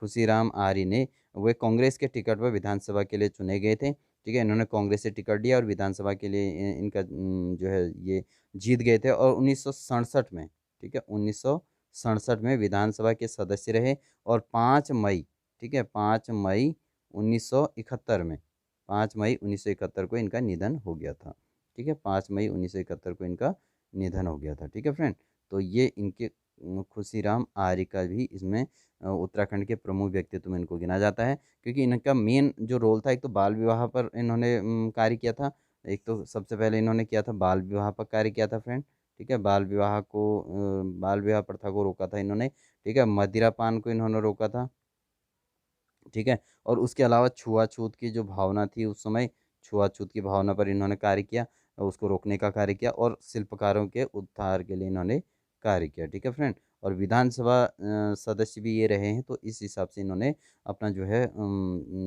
खुशीराम आर्य ने वे कांग्रेस के टिकट पर विधानसभा के लिए चुने गए थे। ठीक है, इन्होंने कांग्रेस से टिकट लिया और विधानसभा के लिए इनका जो है ये जीत गए थे। और 1967 में, ठीक है, 1967 में विधानसभा के सदस्य रहे। और 5 मई, ठीक है, 5 मई 1971 में, 5 मई 1971 को इनका निधन हो गया था। ठीक है, 5 मई 1971 को इनका निधन हो गया था। ठीक है फ्रेंड, तो ये इनके खुशीराम आर्य का भी इसमें उत्तराखंड के प्रमुख व्यक्तित्व में इनको गिना जाता है, क्योंकि इनका मेन जो रोल था, एक तो बाल विवाह पर इन्होंने कार्य किया था। एक तो सबसे पहले इन्होंने किया था बाल विवाह पर कार्य किया था फ्रेंड। ठीक है, बाल विवाह प्रथा को रोका था इन्होंने। ठीक है, मदिरापान को इन्होंने रोका था। ठीक है, और उसके अलावा छुआछूत की जो भावना थी उस समय, छुआछूत की भावना पर इन्होंने कार्य किया, उसको रोकने का कार्य किया, और शिल्पकारों के उद्धार के लिए इन्होंने कार्य किया। ठीक है फ्रेंड, और विधानसभा सदस्य भी ये रहे हैं, तो इस हिसाब से इन्होंने अपना जो है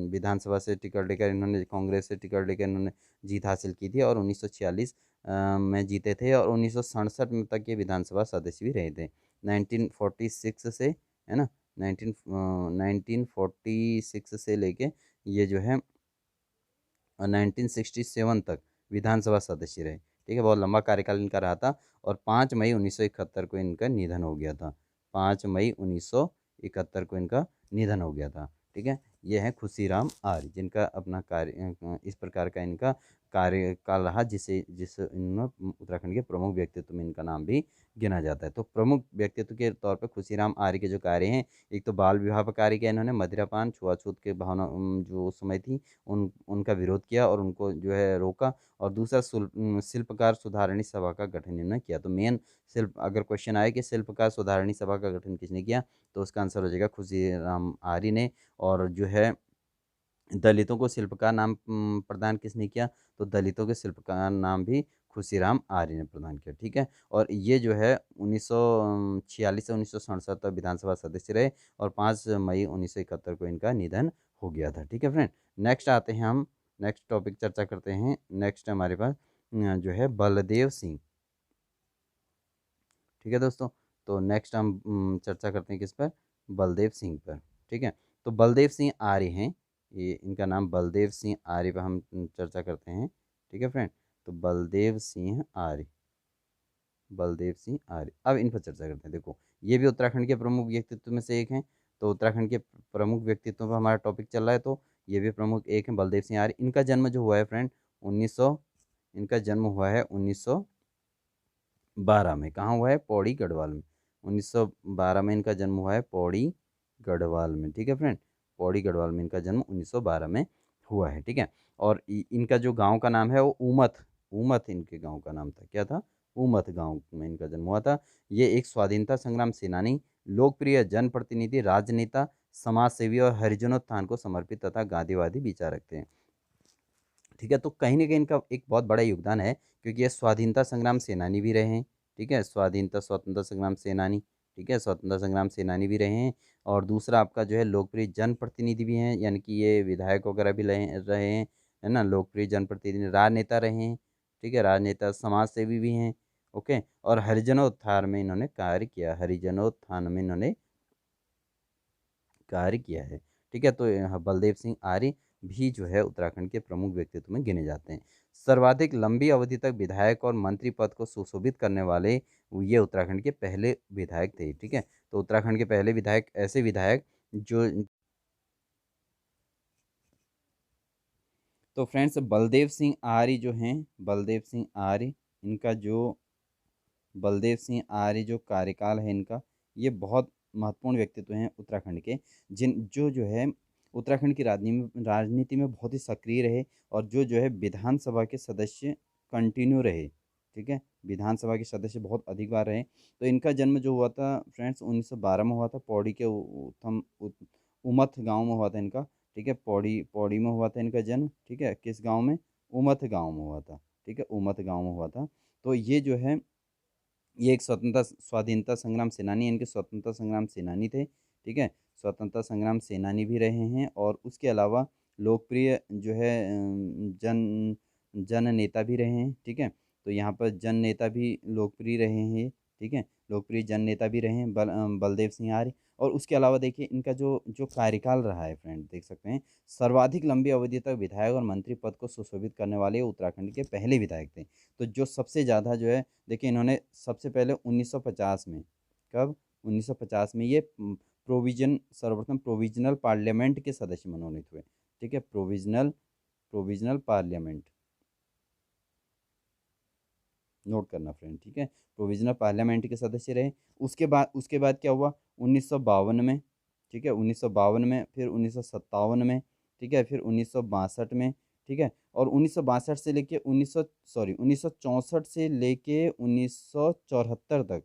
विधानसभा से टिकट लेकर, इन्होंने कांग्रेस से टिकट लेकर इन्होंने जीत हासिल की थी, और 1946 में जीते थे, और 1967 में तक ये विधानसभा सदस्य भी रहे थे, 1946 से, है ना, 1946 से लेके ये जो है 1967 तक विधानसभा सदस्य रहे। ठीक है, बहुत लंबा कार्यकाल इनका रहा था, और 5 मई 1971 को इनका निधन हो गया था। 5 मई 1971 को इनका निधन हो गया था। ठीक है, ये है खुशीराम आर्य, जिनका अपना कार्य इस प्रकार का इनका कार्यकाल रहा, जिस इन्होंने उत्तराखंड के प्रमुख व्यक्तित्व में इनका नाम भी गिना जाता है। तो प्रमुख व्यक्तित्व के तौर पर खुशीराम आर्य के जो कार्य हैं, एक तो बाल विवाह पर कार्य किया इन्होंने, मदिरापान छुआछूत के भावना जो उस समय थी उनका विरोध किया और उनको जो है रोका, और दूसरा शिल्पकार सुधारणी सभा का गठन इन्होंने किया। तो मेन शिल्प, अगर क्वेश्चन आए कि शिल्पकार सुधारणी सभा का गठन किसने किया, तो उसका आंसर हो जाएगा खुशीराम आर्य ने। और जो है दलितों को शिल्पकार नाम प्रदान किसने किया, तो दलितों के शिल्पकार नाम भी खुशीराम आर्य ने प्रदान किया। ठीक है, और ये जो है 1946 से 1967 तक विधानसभा सदस्य रहे, और 5 मई 1971 को इनका निधन हो गया था। ठीक है फ्रेंड, नेक्स्ट आते हैं हम, नेक्स्ट टॉपिक चर्चा करते हैं। नेक्स्ट हमारे पास जो है बलदेव सिंह। ठीक है दोस्तों, तो नेक्स्ट हम चर्चा करते हैं किस पर, बलदेव सिंह पर। ठीक है, तो बलदेव सिंह आर्य हैं, ये इनका नाम बलदेव सिंह आर्य पर हम चर्चा करते हैं। ठीक है फ्रेंड, तो बलदेव सिंह आर्य, बलदेव सिंह आर्य, अब इन पर चर्चा करते हैं। देखो, ये भी उत्तराखंड के प्रमुख व्यक्तित्व में से एक हैं। तो उत्तराखंड के प्रमुख व्यक्तित्व पर हमारा टॉपिक चल रहा है, तो ये भी प्रमुख एक हैं, बलदेव सिंह आर्य। इनका जन्म जो हुआ है फ्रेंड 1900, इनका जन्म हुआ है 1912 में। कहाँ हुआ है, पौड़ी गढ़वाल में। 1912 में इनका जन्म हुआ है पौड़ी गढ़वाल में। ठीक है फ्रेंड, पौड़ी गढ़वाल में इनका जन्म 1912 में हुआ है। ठीक है, और इनका जो गांव का नाम है वो ऊमथ, ऊमथ इनके गांव का नाम था। क्या था, ऊमथ गांव में इनका जन्म हुआ था। ये एक स्वाधीनता संग्राम सेनानी, लोकप्रिय जनप्रतिनिधि, राजनेता, समाज सेवी और हरिजनोत्थान को समर्पित तथा गांधीवादी विचारक थे। ठीक है, तो कहीं ना कहीं इनका एक बहुत बड़ा योगदान है, क्योंकि ये स्वाधीनता संग्राम सेनानी भी रहे हैं। ठीक है, स्वतंत्रता संग्राम सेनानी, ठीक है, स्वतंत्रता संग्राम सेनानी भी रहे हैं। और दूसरा आपका जो है लोकप्रिय जनप्रतिनिधि भी हैं, यानी कि ये विधायक वगैरह भी रहे हैं, है ना, लोकप्रिय जनप्रतिनिधि, राजनेता रहे हैं। ठीक है, राजनेता, समाज सेवी भी हैं। ओके, और हरिजनोत्थान में इन्होंने कार्य किया, हरिजनोत्थान में इन्होंने कार्य किया है। ठीक है, तो यहाँ बलदेव सिंह आर्य भी जो है उत्तराखंड के प्रमुख व्यक्तित्व में गिने जाते हैं। सर्वाधिक लंबी अवधि तक विधायक और मंत्री पद को सुशोभित करने वाले ये उत्तराखंड के पहले विधायक थे। ठीक है, तो उत्तराखंड के पहले विधायक, ऐसे विधायक जो, तो फ्रेंड्स बलदेव सिंह आर्य जो हैं, बलदेव सिंह आर्य, इनका जो बलदेव सिंह आर्य जो कार्यकाल है इनका, ये बहुत महत्वपूर्ण व्यक्तित्व हैं उत्तराखंड के, जिन जो है उत्तराखंड की राजनीति में बहुत ही सक्रिय रहे, और जो है विधानसभा के सदस्य कंटिन्यू रहे। ठीक है, विधानसभा के सदस्य बहुत अधिक बार रहे। तो इनका जन्म जो हुआ था फ्रेंड्स 1912 में हुआ था, पौड़ी के उमथ गांव में हुआ था इनका। ठीक है, पौड़ी पौड़ी में हुआ था इनका जन्म। ठीक है, किस गांव में, उमथ गांव में हुआ था। ठीक है, उमथ गांव में हुआ था। तो ये जो है, ये एक स्वतंत्रता स्वाधीनता संग्राम सेनानी, इनके स्वतंत्रता संग्राम सेनानी थे। ठीक है, स्वतंत्रता संग्राम सेनानी भी रहे हैं, और उसके अलावा लोकप्रिय जो है जन जन नेता भी रहे हैं। ठीक है, तो यहाँ पर जन नेता भी लोकप्रिय रहे हैं। ठीक है, लोकप्रिय जन नेता भी रहे हैं बलदेव सिंह आर्य। और उसके अलावा देखिए इनका जो जो कार्यकाल रहा है फ्रेंड, देख सकते हैं, सर्वाधिक लंबी अवधि तक विधायक और मंत्री पद को सुशोभित करने वाले उत्तराखंड के पहले विधायक थे। तो जो सबसे ज़्यादा जो है, देखिए इन्होंने सबसे पहले 1950 में, कब, 1950 में ये सर्वप्रथम प्रोविजनल पार्लियामेंट के सदस्य मनोनीत हुए। ठीक है, प्रोविजनल प्रोविजनल पार्लियामेंट, नोट करना फ्रेंड, ठीक है। प्रोविजनल पार्लियामेंट के सदस्य रहे। उसके बाद क्या हुआ 1952 में, ठीक है, 1952 में, फिर 1957 में, ठीक है, फिर 1962 में, ठीक है, और 1962 से लेके 1964 से लेके 1974 तक,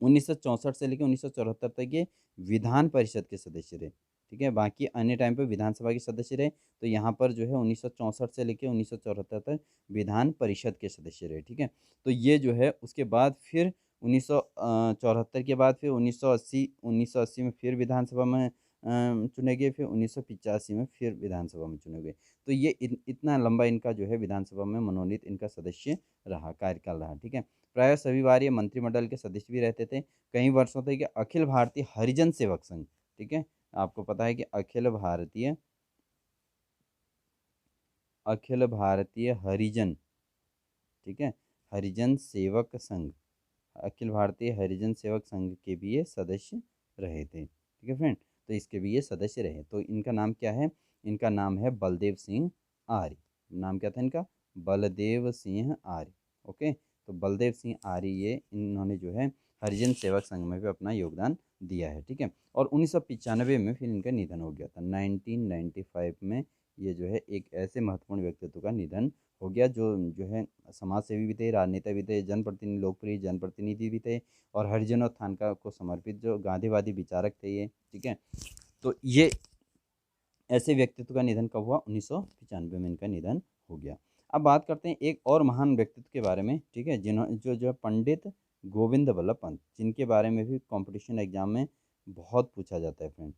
1964 से लेकर 1974 तक ये विधान परिषद के सदस्य रहे, ठीक है। बाकी अन्य टाइम पे विधानसभा के सदस्य रहे। तो यहाँ पर जो है 1964 से लेकर 1974 तक विधान परिषद के सदस्य रहे, ठीक है। तो ये जो है उसके बाद फिर 1974 के बाद फिर 1980 में फिर विधानसभा में चुने गए, फिर 1985 में फिर विधानसभा में चुने गए। तो ये इतना लंबा इनका जो है विधानसभा में मनोनीत इनका सदस्य रहा, कार्यकाल रहा, ठीक है। प्राय सभी बार ये मंत्रिमंडल के सदस्य भी रहते थे। कई वर्षों तक ये अखिल भारतीय हरिजन सेवक संघ, ठीक है, आपको पता है कि अखिल भारतीय हरिजन, ठीक है, हरिजन सेवक संघ, अखिल भारतीय हरिजन सेवक संघ के भी ये सदस्य रहे थे, ठीक है फ्रेंड। तो इसके भी ये सदस्य रहे। तो इनका नाम क्या है, इनका नाम है बलदेव सिंह आर्य। नाम क्या था इनका, बलदेव सिंह आर्य, ओके। तो बलदेव सिंह आर्य ये इन्होंने जो है हरिजन सेवक संघ में भी अपना योगदान दिया है, ठीक है। और 1995 में फिर इनका निधन हो गया था। 1995 में ये जो है एक ऐसे महत्वपूर्ण व्यक्तित्व का निधन हो गया जो है समाज सेवी भी थे, राजनेता भी थे, जनप्रतिनिधि, लोकप्रिय जनप्रतिनिधि भी थे, और हरिजन उत्थान का को समर्पित जो गांधीवादी विचारक थे ये, ठीक है। तो ये ऐसे व्यक्तित्व का निधन कब हुआ, 1995 में इनका निधन हो गया। अब बात करते हैं एक और महान व्यक्तित्व के बारे में, ठीक है, जो पंडित गोविंद वल्लभ पंत, जिनके बारे में भी कंपटीशन एग्जाम में बहुत पूछा जाता है फ्रेंड।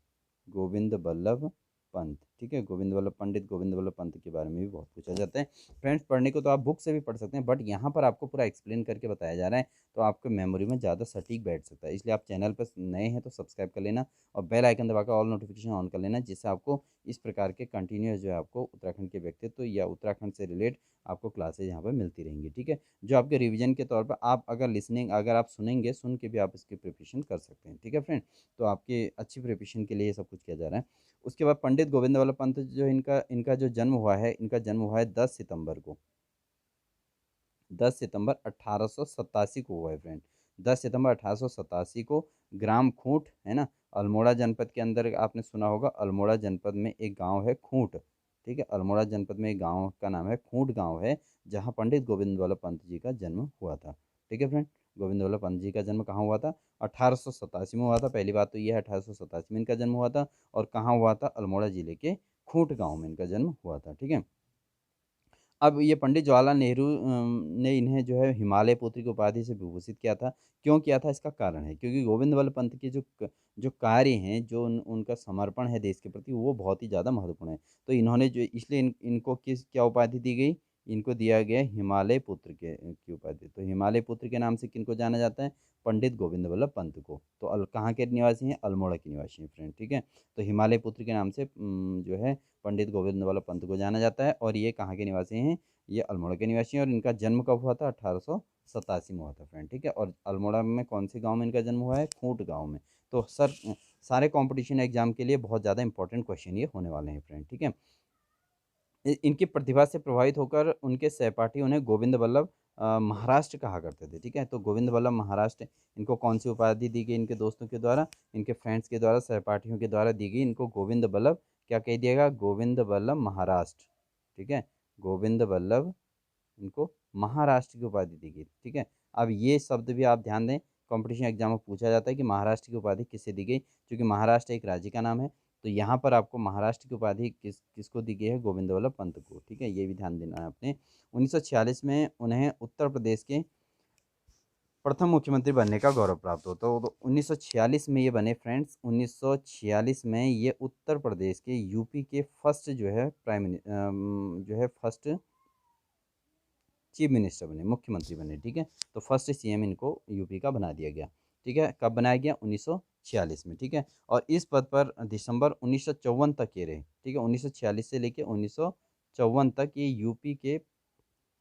गोविंद वल्लभ पंत, ठीक है, पंडित गोविंद वल्लभ पंत के बारे में भी बहुत पूछा जाता है फ्रेंड्स। पढ़ने को तो आप बुक से भी पढ़ सकते हैं, बट यहाँ पर आपको पूरा एक्सप्लेन करके बताया जा रहा है, तो आपके मेमोरी में ज़्यादा सटीक बैठ सकता है। इसलिए आप चैनल पर नए हैं तो सब्सक्राइब कर लेना और बेल आइकन दबाकर ऑल नोटिफिकेशन ऑन कर लेना, जिससे आपको इस प्रकार के कंटिन्यूस जो है आपको उत्तराखंड के व्यक्तित्व या उत्तराखंड से रिलेट आपको क्लासेज यहाँ पर मिलती रहेंगी, ठीक है। जो आपके रिवीजन के तौर पर आप अगर आप सुनेंगे, सुन के भी आप इसकी प्रिपरेशन कर सकते हैं, ठीक है फ्रेंड। तो आपकी अच्छी प्रिपरेशन के लिए ये सब कुछ किया जा रहा है। उसके बाद पंडित गोविंद वल्लभ पंत जो इनका जो जन्म हुआ है, इनका जन्म हुआ है 10 सितंबर को, 10 सितंबर 1887 को हुआ है फ्रेंड। 10 सितंबर 1887 को ग्राम खूंट है ना, अल्मोड़ा जनपद के अंदर, आपने सुना होगा अल्मोड़ा जनपद में एक गांव है खूंट, ठीक है, अल्मोड़ा जनपद में एक गांव का नाम है खूंट गांव है, जहां पंडित गोविंद वल्लभ पंत जी का जन्म हुआ था, ठीक है फ्रेंड। गोविंद वल्लभ पंत जी का जन्म कहाँ हुआ था, 1887 में हुआ था। पहली बात तो यह है 1887 में इनका जन्म हुआ था, और कहाँ हुआ था, अल्मोड़ा जिले के खूंट गाँव में इनका जन्म हुआ था, ठीक है। अब ये पंडित जवाहरलाल नेहरू ने इन्हें जो है हिमालय पुत्र की उपाधि से विभूषित किया था। क्यों किया था, इसका कारण है क्योंकि गोविंद वल्लभ पंत के जो कार्य हैं, जो उनका समर्पण है देश के प्रति, वो बहुत ही ज़्यादा महत्वपूर्ण है। तो इन्होंने जो इसलिए इनको क्या उपाधि दी गई, इनको दिया गया हिमालय पुत्र की उपाधि। तो हिमालय पुत्र के नाम से किनको जाना जाता है, पंडित गोविंद वल्लभ पंत को। तो कहाँ के निवासी हैं, अल्मोड़ा के निवासी हैं फ्रेंड, ठीक है। तो हिमालय पुत्र के नाम से जो है पंडित गोविंद वल्लभ पंत को जाना जाता है, और ये कहाँ के निवासी हैं, ये अल्मोड़ा के निवासी हैं। और इनका जन्म कब हुआ था, 1887 में हुआ था फ्रेंड, ठीक है। और अल्मोड़ा में कौन से गांव में इनका जन्म हुआ है, खूंट गांव में। तो सर सारे कंपटीशन एग्जाम के लिए बहुत ज़्यादा इंपॉर्टेंट क्वेश्चन ये होने वाले हैं फ्रेंड, ठीक है। इनकी प्रतिभा से प्रभावित होकर उनके सहपाठी उन्हें गोविंद वल्लभ महाराष्ट्र कहा करते थे, ठीक है। तो गोविंद वल्लभ महाराष्ट्र, इनको कौन सी उपाधि दी गई, इनके दोस्तों के द्वारा, इनके फ्रेंड्स के द्वारा, सहपाठियों के द्वारा दी गई। इनको गोविंद वल्लभ क्या कह दिएगा, गोविंद वल्लभ महाराष्ट्र, ठीक है, गोविंद वल्लभ, इनको महाराष्ट्र की उपाधि दी गई, ठीक है। अब ये शब्द भी आप ध्यान दें, कंपटीशन एग्जाम में पूछा जाता है कि महाराष्ट्र की उपाधि किसे दी गई, क्योंकि महाराष्ट्र एक राज्य का नाम है। तो यहाँ पर आपको महाराष्ट्र की उपाधि किसको दी गई है, गोविंद वल्लभ पंत को, ठीक है, ये भी ध्यान देना है आपने। 1946 में उन्हें उत्तर प्रदेश के प्रथम मुख्यमंत्री बनने का गौरव प्राप्त होता है। तो 1946 में ये बने फ्रेंड्स, 1946 में ये उत्तर प्रदेश के यूपी के फर्स्ट जो है जो है फर्स्ट चीफ मिनिस्टर बने, मुख्यमंत्री बने, ठीक है। तो फर्स्ट सीएम इनको यूपी का बना दिया गया, ठीक है। कब बनाया गया, 1946 में, ठीक है। और इस पद पर दिसंबर 1954 तक ये रहे, ठीक है। 1946 से लेके 1954 तक ये यूपी के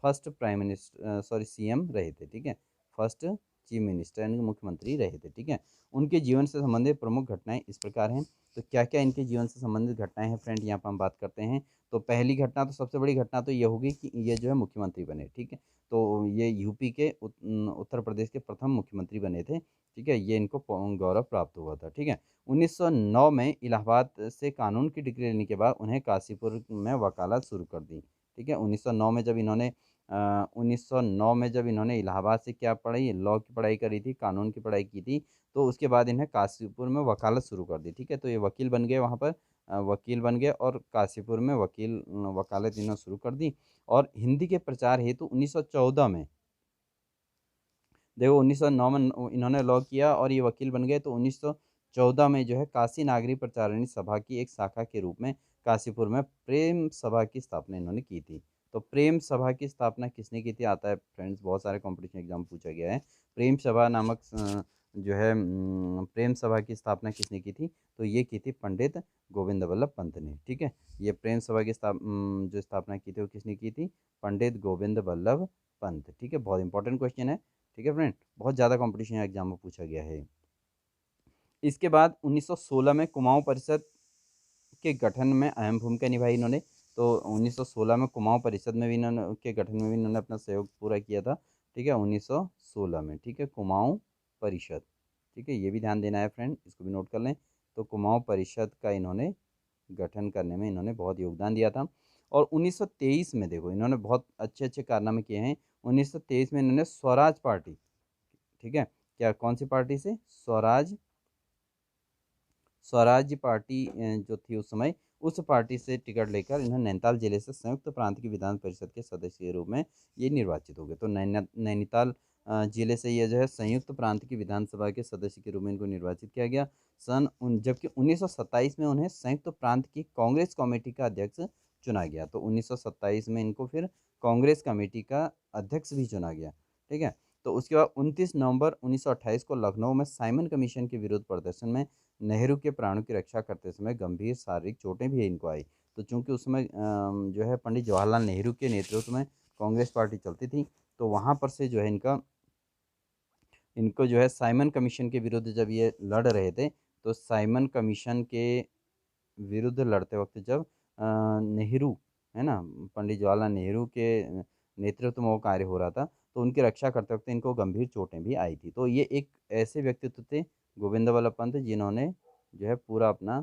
फर्स्ट प्राइम मिनिस्टर सीएम रहे थे, ठीक है, फर्स्ट चीफ मिनिस्टर यानी कि मुख्यमंत्री रहे थे। ठीक है, उनके जीवन से संबंधित प्रमुख घटनाएं इस प्रकार हैं। तो क्या क्या इनके जीवन से संबंधित घटनाएं हैं फ्रेंड, यहाँ पर हम बात करते हैं। तो पहली घटना, तो सबसे बड़ी घटना तो ये होगी कि ये जो है मुख्यमंत्री बने। ठीक है, तो ये यूपी के उत्तर प्रदेश के प्रथम मुख्यमंत्री बने थे। ठीक है, ये इनको गौरव प्राप्त हुआ था। ठीक है, 1909 में इलाहाबाद से कानून की डिग्री लेने के बाद उन्हें काशीपुर में वकालत शुरू कर दी। ठीक है, 1909 में जब इन्होंने 1909 में जब इन्होंने इलाहाबाद से क्या पढ़ाई, लॉ की पढ़ाई करी थी, कानून की पढ़ाई की थी, तो उसके बाद इन्हें काशीपुर में वकालत शुरू कर दी। ठीक है, तो ये वकील बन गए, वहाँ पर वकील बन गए और काशीपुर में वकालत इन्होंने शुरू कर दी। और हिंदी के प्रचार हेतु 1914 में, देखो 1909 में इन्होंने लॉ किया और ये वकील बन गए, तो 1914 में जो है काशी नागरिक प्रचारिणी सभा की एक शाखा के रूप में काशीपुर में प्रेम सभा की स्थापना इन्होंने की थी। तो प्रेम सभा की स्थापना किसने की थी, आता है फ्रेंड्स, बहुत सारे कंपटीशन एग्जाम पूछा गया है। प्रेम सभा नामक जो है प्रेम सभा की स्थापना किसने की थी, तो ये की थी पंडित गोविंद वल्लभ पंत ने। ठीक है, ये प्रेम सभा की जो स्थापना की थी वो किसने की थी, पंडित गोविंद वल्लभ पंत। ठीक है, बहुत इंपॉर्टेंट क्वेश्चन है। ठीक है फ्रेंड, बहुत ज़्यादा कंपटीशन एग्जाम में पूछा गया है। इसके बाद 1916 में कुमाऊं परिषद के गठन में अहम भूमिका निभाई इन्होंने। तो 1916 में कुमाऊं परिषद में भी इन्होंने के गठन में भी इन्होंने अपना सहयोग पूरा किया था। ठीक है, 1916 में। ठीक है, कुमाऊं परिषद। ठीक है, ये भी ध्यान देना है फ्रेंड, इसको भी नोट कर लें। तो कुमाऊं परिषद का इन्होंने गठन करने में इन्होंने बहुत योगदान दिया था। और 1923 में देखो इन्होंने बहुत अच्छे अच्छे कारनामे किए हैं। 1923 में इन्होंने स्वराज पार्टी, ठीक है, क्या कौन सी पार्टी से, स्वराज्य पार्टी जो थी उस समय, उस पार्टी से टिकट लेकर इन्होंने नैनीताल जिले से संयुक्त प्रांत की विधान परिषद के सदस्य के रूप में ये निर्वाचित हो गए। तो नैनीताल जिले से ये जो है संयुक्त प्रांत की विधानसभा के सदस्य के रूप में इनको निर्वाचित किया गया। जबकि 1927 में उन्हें संयुक्त प्रांत की कांग्रेस कमेटी का अध्यक्ष चुना गया। तो 1927 में इनको फिर कांग्रेस कमेटी का अध्यक्ष भी चुना गया। ठीक है, तो उसके बाद 29 नवंबर 1928 को लखनऊ में साइमन कमीशन के विरुद्ध प्रदर्शन में नेहरू के प्राणों की रक्षा करते समय गंभीर शारीरिक चोटें भी इनको आई। तो चूंकि उस समय जो है पंडित जवाहरलाल नेहरू के नेतृत्व में कांग्रेस पार्टी चलती थी, तो वहाँ पर से जो है इनको जो है साइमन कमीशन के विरुद्ध जब ये लड़ रहे थे, तो साइमन कमीशन के विरुद्ध लड़ते वक्त जब नेहरू, है ना, पंडित जवाहरलाल नेहरू के नेतृत्व में वो कार्य हो रहा था, तो उनकी रक्षा करते वक्त इनको गंभीर चोटें भी आई थी। तो ये एक ऐसे व्यक्तित्व थे गोविंद वल्लभ पंत, जिन्होंने जो है पूरा अपना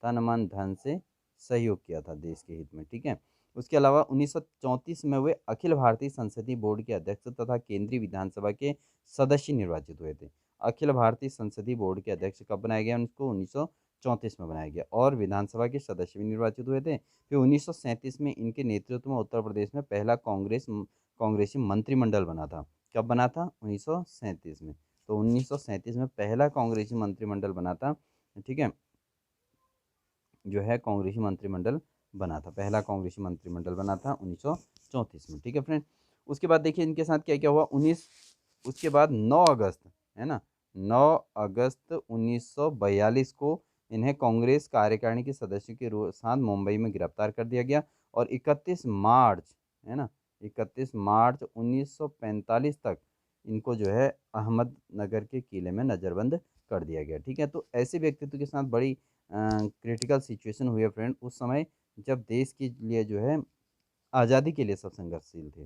तन मन धन से सहयोग किया था देश के हित में। ठीक है, उसके अलावा 1934 में वे अखिल भारतीय संसदीय बोर्ड के अध्यक्ष तथा केंद्रीय विधानसभा के सदस्य निर्वाचित हुए थे। अखिल भारतीय संसदीय बोर्ड के अध्यक्ष कब बनाया गया उनको, 1934 में बनाया गया। और विधानसभा के सदस्य भी निर्वाचित हुए थे। फिर 1937 में इनके नेतृत्व में उत्तर प्रदेश में पहला कांग्रेसी मंत्रिमंडल बना था। कब बना था, 1937 में। तो 1937 में पहला कांग्रेसी मंत्रिमंडल बना था। ठीक है, जो है कांग्रेसी मंत्रिमंडल बना था, पहला कांग्रेसी मंत्रिमंडल बना था 1934 में। ठीक है फ्रेंड, उसके बाद देखिए इनके साथ क्या क्या हुआ। उसके बाद 9 अगस्त, है ना, 9 अगस्त 1942 को इन्हें कांग्रेस कार्यकारिणी के सदस्य के साथ मुंबई में गिरफ्तार कर दिया गया। और 31 मार्च, है ना, 31 मार्च 1945 तक इनको जो है अहमदनगर के किले में नज़रबंद कर दिया गया। ठीक है, तो ऐसे व्यक्तित्व के साथ बड़ी क्रिटिकल सिचुएशन हुई है फ्रेंड उस समय, जब देश के लिए जो है आज़ादी के लिए सब संघर्षशील थे।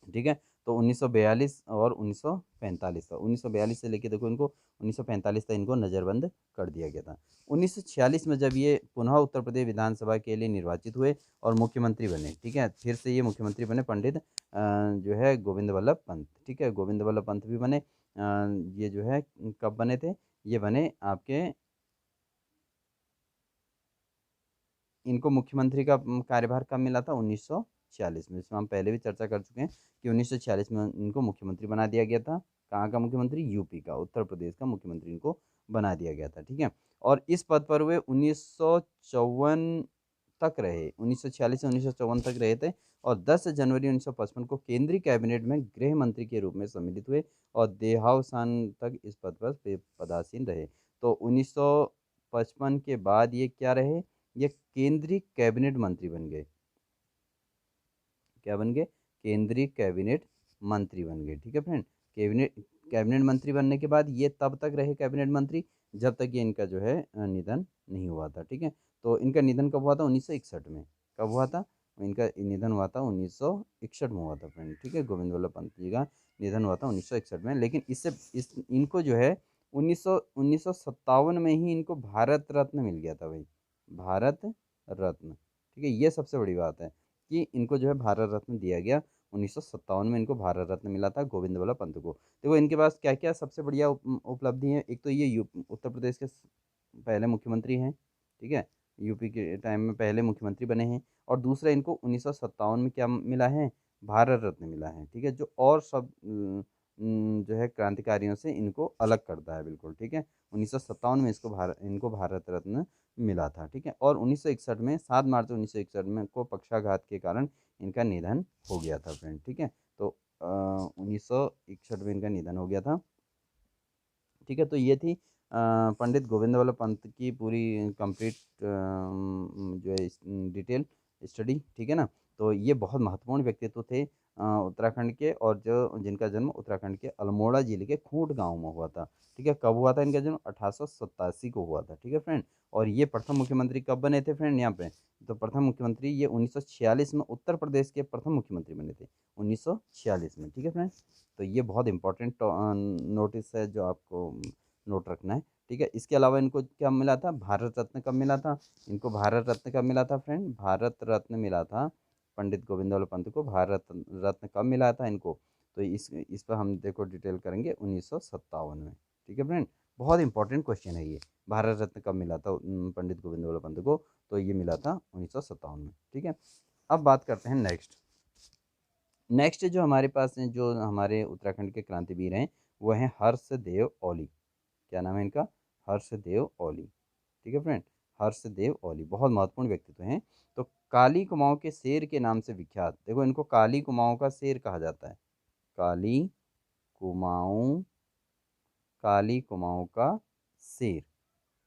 ठीक है, तो 1942 और 1945 तक, 1942 से लेके देखो इनको 1945 तक इनको नज़रबंद कर दिया गया था। 1946 में जब ये पुनः उत्तर प्रदेश विधानसभा के लिए निर्वाचित हुए और मुख्यमंत्री बने, ठीक है, फिर से ये मुख्यमंत्री बने पंडित जो है गोविंद वल्लभ पंत। ठीक है, गोविंद वल्लभ पंत भी बने। ये जो है कब बने थे, ये बने आपके, इनको मुख्यमंत्री का कार्यभार कब मिला था, 1946 में। इसमें हम पहले भी चर्चा कर चुके हैं कि 1946 में इनको मुख्यमंत्री बना दिया गया था। कहाँ का मुख्यमंत्री, यूपी का, उत्तर प्रदेश का मुख्यमंत्री इनको बना दिया गया था। ठीक है, और इस पद पर वे 1954 तक रहे, 1946 से 1954 तक रहे थे। और 10 जनवरी 1955 को केंद्रीय कैबिनेट में गृह मंत्री के रूप में सम्मिलित हुए और देहावसान तक इस पद पर पदासीन रहे। तो 1955 के बाद ये क्या रहे, ये केंद्रीय कैबिनेट मंत्री बन गए। क्या बन गए, केंद्रीय कैबिनेट मंत्री बन गए। ठीक है फ्रेंड, कैबिनेट कैबिनेट मंत्री बनने के बाद ये तब तक रहे कैबिनेट मंत्री जब तक ये इनका जो है निधन नहीं हुआ था, ठीक है। तो इनका निधन कब हुआ था? 1961 में। कब हुआ था? इनका निधन हुआ था 1961 में हुआ था फ्रेंड, ठीक है। गोविंद वल्लभ पंत जी का निधन हुआ था 1961 में, लेकिन इससे इस इनको जो है 1957 में ही इनको भारत रत्न मिल गया था भाई, भारत रत्न, ठीक है। ये सबसे बड़ी बात है कि इनको जो है भारत रत्न दिया गया 1957 में, इनको भारत रत्न मिला था गोविंद वल्लभ पंत को। देखो इनके पास क्या क्या सबसे बढ़िया उपलब्धि है। एक तो ये उत्तर प्रदेश के पहले मुख्यमंत्री हैं, ठीक है, यूपी के टाइम में पहले मुख्यमंत्री बने हैं। और दूसरा इनको 1957 में क्या मिला है? भारत रत्न मिला है, ठीक है, जो और सब जो है क्रांतिकारियों से इनको अलग करता है बिल्कुल, ठीक है। 1957 में इनको भारत रत्न मिला था, ठीक है। और 1961 में 7 मार्च 1961 में को पक्षाघात के कारण इनका निधन हो गया था फ्रेंड, ठीक है। तो 1961 में इनका निधन हो गया था, ठीक है। तो ये थी पंडित गोविंद वल्लभ पंत की पूरी कंप्लीट जो है डिटेल स्टडी, ठीक है ना। तो ये बहुत महत्वपूर्ण व्यक्तित्व थे उत्तराखंड के, और जो जिनका जन्म उत्तराखंड के अल्मोड़ा जिले के खूंट गांव में हुआ था, ठीक है। कब हुआ था इनका जन्म? 1887 को हुआ था, ठीक है फ्रेंड। और ये प्रथम मुख्यमंत्री कब बने थे फ्रेंड यहाँ पे? तो प्रथम मुख्यमंत्री ये 1946 में उत्तर प्रदेश के प्रथम मुख्यमंत्री बने थे 1946 में, ठीक है फ्रेंड। तो ये बहुत इंपॉर्टेंट नोटिस है जो आपको नोट रखना है, ठीक है। इसके अलावा इनको क्या मिला था? भारत रत्न कब मिला था? इनको भारत रत्न कब मिला था फ्रेंड? भारत रत्न मिला था पंडित गोविंद वल्लभ पंत को, भारत रत्न कब मिला था इनको? तो इस पर हम देखो डिटेल करेंगे 1957 में, ठीक है फ्रेंड। बहुत इंपॉर्टेंट क्वेश्चन है ये, भारत रत्न कब मिला था पंडित गोविंद वल्लभ पंत को? तो ये मिला था 1957 में, ठीक है। अब बात करते हैं नेक्स्ट जो हमारे पास हैं, जो हमारे उत्तराखंड के क्रांतिवीर हैं, वो हैं हर्षदेव ओली। क्या नाम है इनका? हर्षदेव ओली, ठीक है फ्रेंड। हर्षदेव ओली बहुत महत्वपूर्ण व्यक्तित्व हैं। तो काली कुमाऊं के शेर के नाम से विख्यात, देखो इनको काली कुमाऊं का शेर कहा जाता है, काली कुमाऊं, काली कुमाऊं का शेर,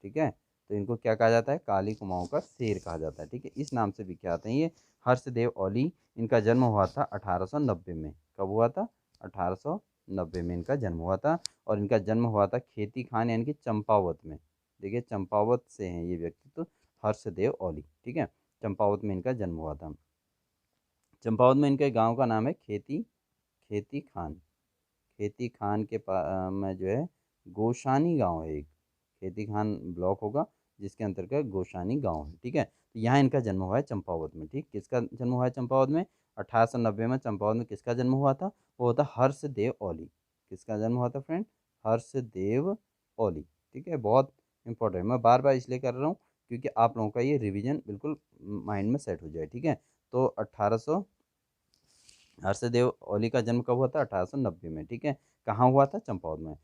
ठीक है। तो इनको क्या कहा जाता है? काली कुमाऊं का शेर कहा जाता है, ठीक है। इस नाम से विख्यात हैं ये हर्षदेव ओली। इनका जन्म हुआ था 1890 में। कब हुआ था? 1890 में इनका जन्म हुआ था। और इनका जन्म हुआ था खेती खान यानी कि चंपावत में। देखिए चंपावत से हैं ये व्यक्तित्व, हर्षदेव ओली, ठीक है। चंपावत में इनका जन्म हुआ था। चंपावत में इनके गांव का नाम है खेती खेती खान। खेती खान के में जो है गोशानी गांव है एक, खेती खान ब्लॉक होगा जिसके अंतर्गत गोशानी गांव है, ठीक है। तो यहाँ इनका जन्म हुआ है चंपावत में, ठीक। किसका जन्म हुआ है चंपावत में? 1890 में चंपावत में किसका जन्म हुआ था? वो होता हर्षदेव ओली। किसका जन्म हुआ था फ्रेंड? हर्षदेव ओली, ठीक है। बहुत इंपॉर्टेंट, मैं बार बार इसलिए कर रहा हूँ क्योंकि आप लोगों का ये रिवीजन बिल्कुल माइंड में सेट हो जाए, ठीक है। तो 1800 हर्षदेव ओली का जन्म कब हुआ था? 1890 में, ठीक है। कहाँ हुआ था? चंपावत में।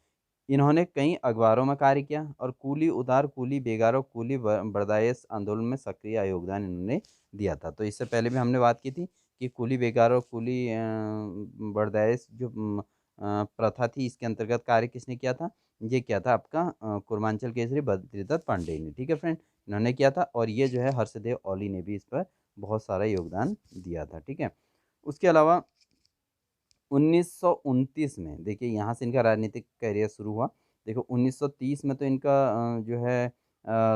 इन्होंने कई अखबारों में कार्य किया और कुली उदार, कुली बेगारों, कुली बर्दाश्त आंदोलन में सक्रिय योगदान इन्होंने दिया था। तो इससे पहले भी हमने बात की थी कि कुली बेगारों, कुली बर्दाश्त जो प्रथा थी, इसके अंतर्गत कार्य किसने किया था? ये किया था आपका कुर्मांचल केसरी बद्रीदत्त पांडे ने, ठीक है फ्रेंड, इन्होंने किया था। और ये जो है हर्षदेव ओली ने भी इस पर बहुत सारा योगदान दिया था, ठीक है। उसके अलावा 1929 में देखिए यहाँ से इनका राजनीतिक करियर शुरू हुआ। देखो 1930 में तो इनका जो है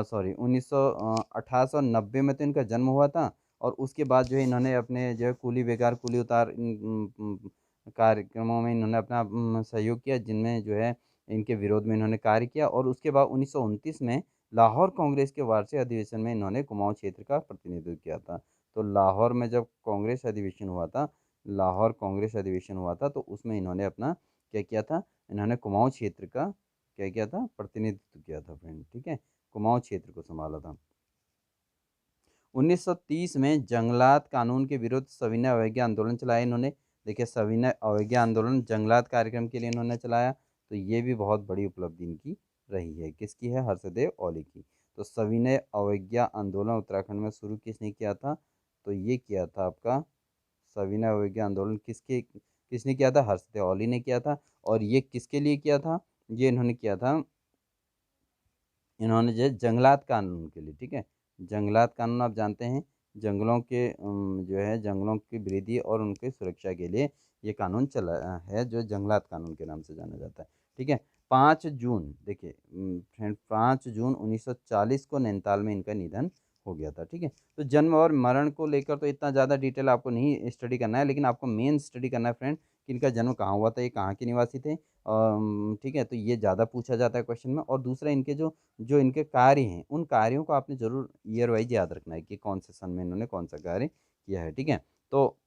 सॉरी 1890 में तो इनका जन्म हुआ था। और उसके बाद जो है इन्होंने अपने जो है कुली बेगार कुली उतार कार्यक्रमों में इन्होंने अपना सहयोग किया, जिनमें जो है इनके विरोध में इन्होंने कार्य किया। और उसके बाद 1929 में लाहौर कांग्रेस के वार्षिक अधिवेशन में इन्होंने कुमाऊं क्षेत्र का प्रतिनिधित्व किया था। तो लाहौर में जब कांग्रेस अधिवेशन हुआ था, लाहौर कांग्रेस अधिवेशन हुआ था, तो उसमें इन्होंने अपना क्या किया था? इन्होंने कुमाऊं क्षेत्र का क्या किया था? प्रतिनिधित्व किया था फ्रेंड, ठीक है। कुमाऊं क्षेत्र को संभाला था। 1930 में जंगलात कानून के विरुद्ध सविनय अवज्ञा आंदोलन चलाया इन्होंने। देखिए सविनय अवज्ञा आंदोलन जंगलात कार्यक्रम के लिए इन्होंने चलाया। तो ये भी बहुत बड़ी उपलब्धि इनकी रही है। किसकी है? हर्षदेव ओली की। तो सविनय अवज्ञा आंदोलन उत्तराखंड में शुरू किसने किया था? तो ये किया था आपका सविनय अवज्ञा आंदोलन किसने किया था? हर्षदेव ओली ने किया था। और ये किसके लिए किया था? ये इन्होंने किया था, इन्होंने जो है जंगलात कानून के लिए, ठीक है। जंगलात कानून आप जानते हैं जंगलों के जो है जंगलों की वृद्धि और उनकी सुरक्षा के लिए ये कानून चला है, जो जंगलात कानून के नाम से जाना जाता है। ठीक है। 5 जून, देखिए फ्रेंड, 5 जून 1940 को नैनीताल में इनका निधन हो गया था। ठीक है। तो जन्म और मरण को लेकर तो इतना ज़्यादा डिटेल आपको नहीं स्टडी करना है, लेकिन आपको मेन स्टडी करना है फ्रेंड कि इनका जन्म कहाँ हुआ था, ये कहाँ के निवासी थे। ठीक है, तो ये ज़्यादा पूछा जाता है क्वेश्चन में। और दूसरा, इनके जो जो इनके कार्य हैं, उन कार्यों को आपने ज़रूर ईयर वाइज याद रखना है कि कौन से सन में इन्होंने कौन सा कार्य किया है। ठीक है। तो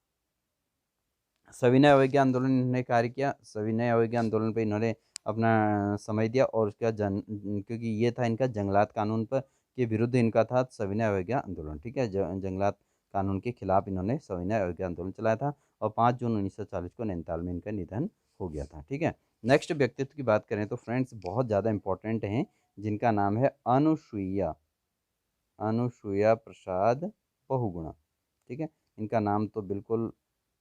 सविनय अवज्ञा आंदोलन इन्होंने कार्य किया, सविनय अवज्ञा आंदोलन पे इन्होंने अपना समय दिया। और उसका क्योंकि ये था इनका जंगलात कानून पर के विरुद्ध इनका था सविनय अवज्ञा आंदोलन। ठीक है। जंगलात कानून के खिलाफ इन्होंने सविनय अवज्ञा आंदोलन चलाया था। और 5 जून 1940 को नैनीताल में इनका निधन हो गया था। ठीक है। नेक्स्ट व्यक्तित्व की बात करें तो फ्रेंड्स बहुत ज़्यादा इंपॉर्टेंट हैं, जिनका नाम है अनुसुईया, अनुसुईया प्रसाद बहुगुणा। ठीक है। इनका नाम तो बिल्कुल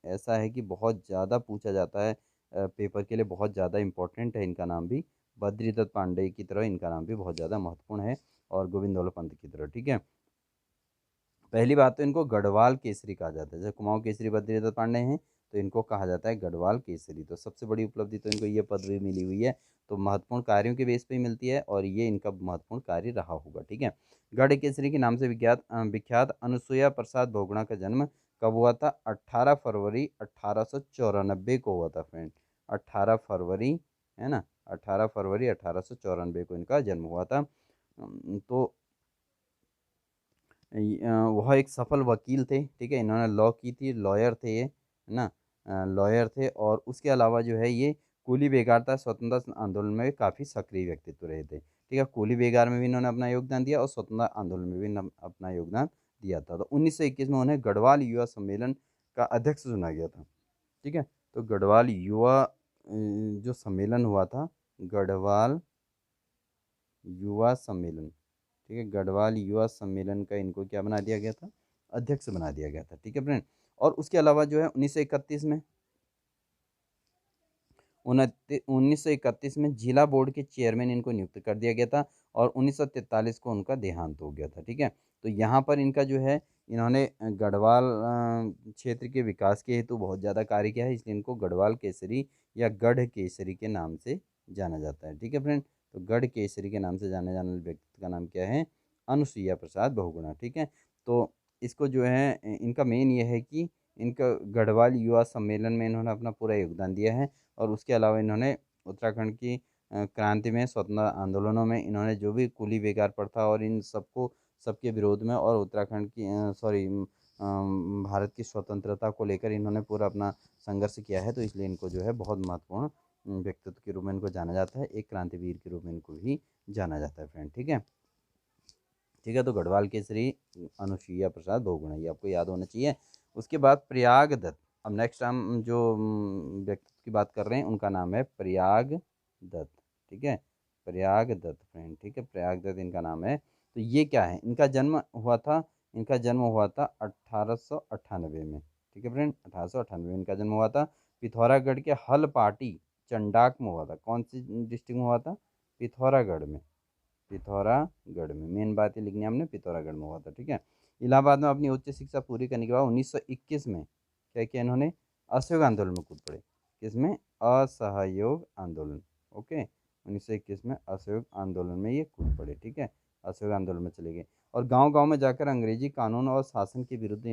ऐसा है कि बहुत ज़्यादा पूछा जाता है, पेपर के लिए बहुत ज़्यादा इम्पोर्टेंट है इनका नाम भी। बद्रीदत्त पांडे की तरह इनका नाम भी बहुत ज़्यादा महत्वपूर्ण है, और गोविंद वल्लभ पंत की तरह। ठीक है। पहली बात तो इनको गढ़वाल केसरी कहा जाता है। जैसे कुमाऊं केसरी बद्रीदत्त पांडे हैं, तो इनको कहा जाता है गढ़वाल केसरी। तो सबसे बड़ी उपलब्धि तो इनको ये पदवी मिली हुई है। तो महत्वपूर्ण कार्यों के बेस पे ही मिलती है, और ये इनका महत्वपूर्ण कार्य रहा होगा। ठीक है। गढ़ केसरी के नाम से विख्यात अनुसुईया प्रसाद बहुगुणा का जन्म कब हुआ था? 18 फरवरी 1894 को हुआ था फ्रेंड। 18 फरवरी, है ना, 18 फरवरी 1894 को इनका जन्म हुआ था। तो वह एक सफल वकील थे। ठीक है। इन्होंने लॉ की थी, लॉयर थे ये, है ना, लॉयर थे। और उसके अलावा जो है ये कुली बेगारता स्वतंत्रता आंदोलन में काफ़ी सक्रिय व्यक्तित्व रहे थे। ठीक है। कुली बेगार में भी इन्होंने अपना योगदान दिया, और स्वतंत्रता आंदोलन में भी अपना योगदान दिया था। तो 1921 में उन्हें गढ़वाल युवा सम्मेलन का अध्यक्ष चुना गया था। ठीक है। तो गढ़वाल युवा जो सम्मेलन हुआ था, गढ़वाल युवा सम्मेलन, ठीक है, गढ़वाल युवा सम्मेलन का इनको क्या बना दिया गया था? अध्यक्ष बना दिया गया था। ठीक है फ्रेंड। और उसके अलावा जो है 1931 में जिला बोर्ड के चेयरमैन इनको नियुक्त कर दिया गया था। और 1943 को उनका देहांत हो गया था। ठीक है। तो यहाँ पर इनका जो है, इन्होंने गढ़वाल क्षेत्र के विकास के हेतु बहुत ज़्यादा कार्य किया है, इसलिए इनको गढ़वाल केसरी या गढ़ केसरी के नाम से जाना जाता है। ठीक है फ्रेंड। तो गढ़ केसरी के नाम से जाने जाने वाले व्यक्ति का नाम क्या है? अनुसुईया प्रसाद बहुगुणा। ठीक है। तो इसको जो है इनका मेन ये है कि इनका गढ़वाल युवा सम्मेलन में इन्होंने अपना पूरा योगदान दिया है। और उसके अलावा इन्होंने उत्तराखंड की क्रांति में, स्वतंत्रता आंदोलनों में इन्होंने जो भी कुली बेगार प्रथा और इन सबको, सबके विरोध में, और उत्तराखंड की भारत की स्वतंत्रता को लेकर इन्होंने पूरा अपना संघर्ष किया है। तो इसलिए इनको जो है बहुत महत्वपूर्ण व्यक्तित्व के रूप में इनको जाना जाता है। एक क्रांतिवीर के रूप में इनको भी जाना जाता है फ्रेंड। ठीक है। ठीक है। तो गढ़वाल केसरी अनुसुईया प्रसाद बहुगुणा, ये आपको याद होना चाहिए। उसके बाद प्रयाग दत्त। अब नेक्स्ट हम जो व्यक्ति की बात कर रहे हैं, उनका नाम है प्रयाग दत्त। ठीक है। प्रयाग दत्त फ्रेंड। ठीक है। प्रयाग दत्त इनका नाम है। तो ये क्या है? इनका जन्म हुआ था 1898 में। ठीक है फ्रेंड। 1898 में इनका जन्म हुआ था। पिथौरागढ़ के हलपाटी चंडाक में हुआ था। कौन सी डिस्ट्रिक्ट में हुआ था? पिथौरागढ़ में। पिथौरागढ़ में, मेन बात ये लिखनी है हमने, पिथौरागढ़ में हुआ था। ठीक है। इलाहाबाद में अपनी उच्च शिक्षा पूरी करने के बाद 1921 में क्या किया इन्होंने? असहयोग आंदोलन में कूद पड़े। किसमें? असहयोग आंदोलन। ओके। 1921 में असहयोग आंदोलन में ये कूद पड़े। ठीक है। असहयोग आंदोलन में चले गए, और गांव गांव में जाकर अंग्रेजी कानून और शासन के विरोध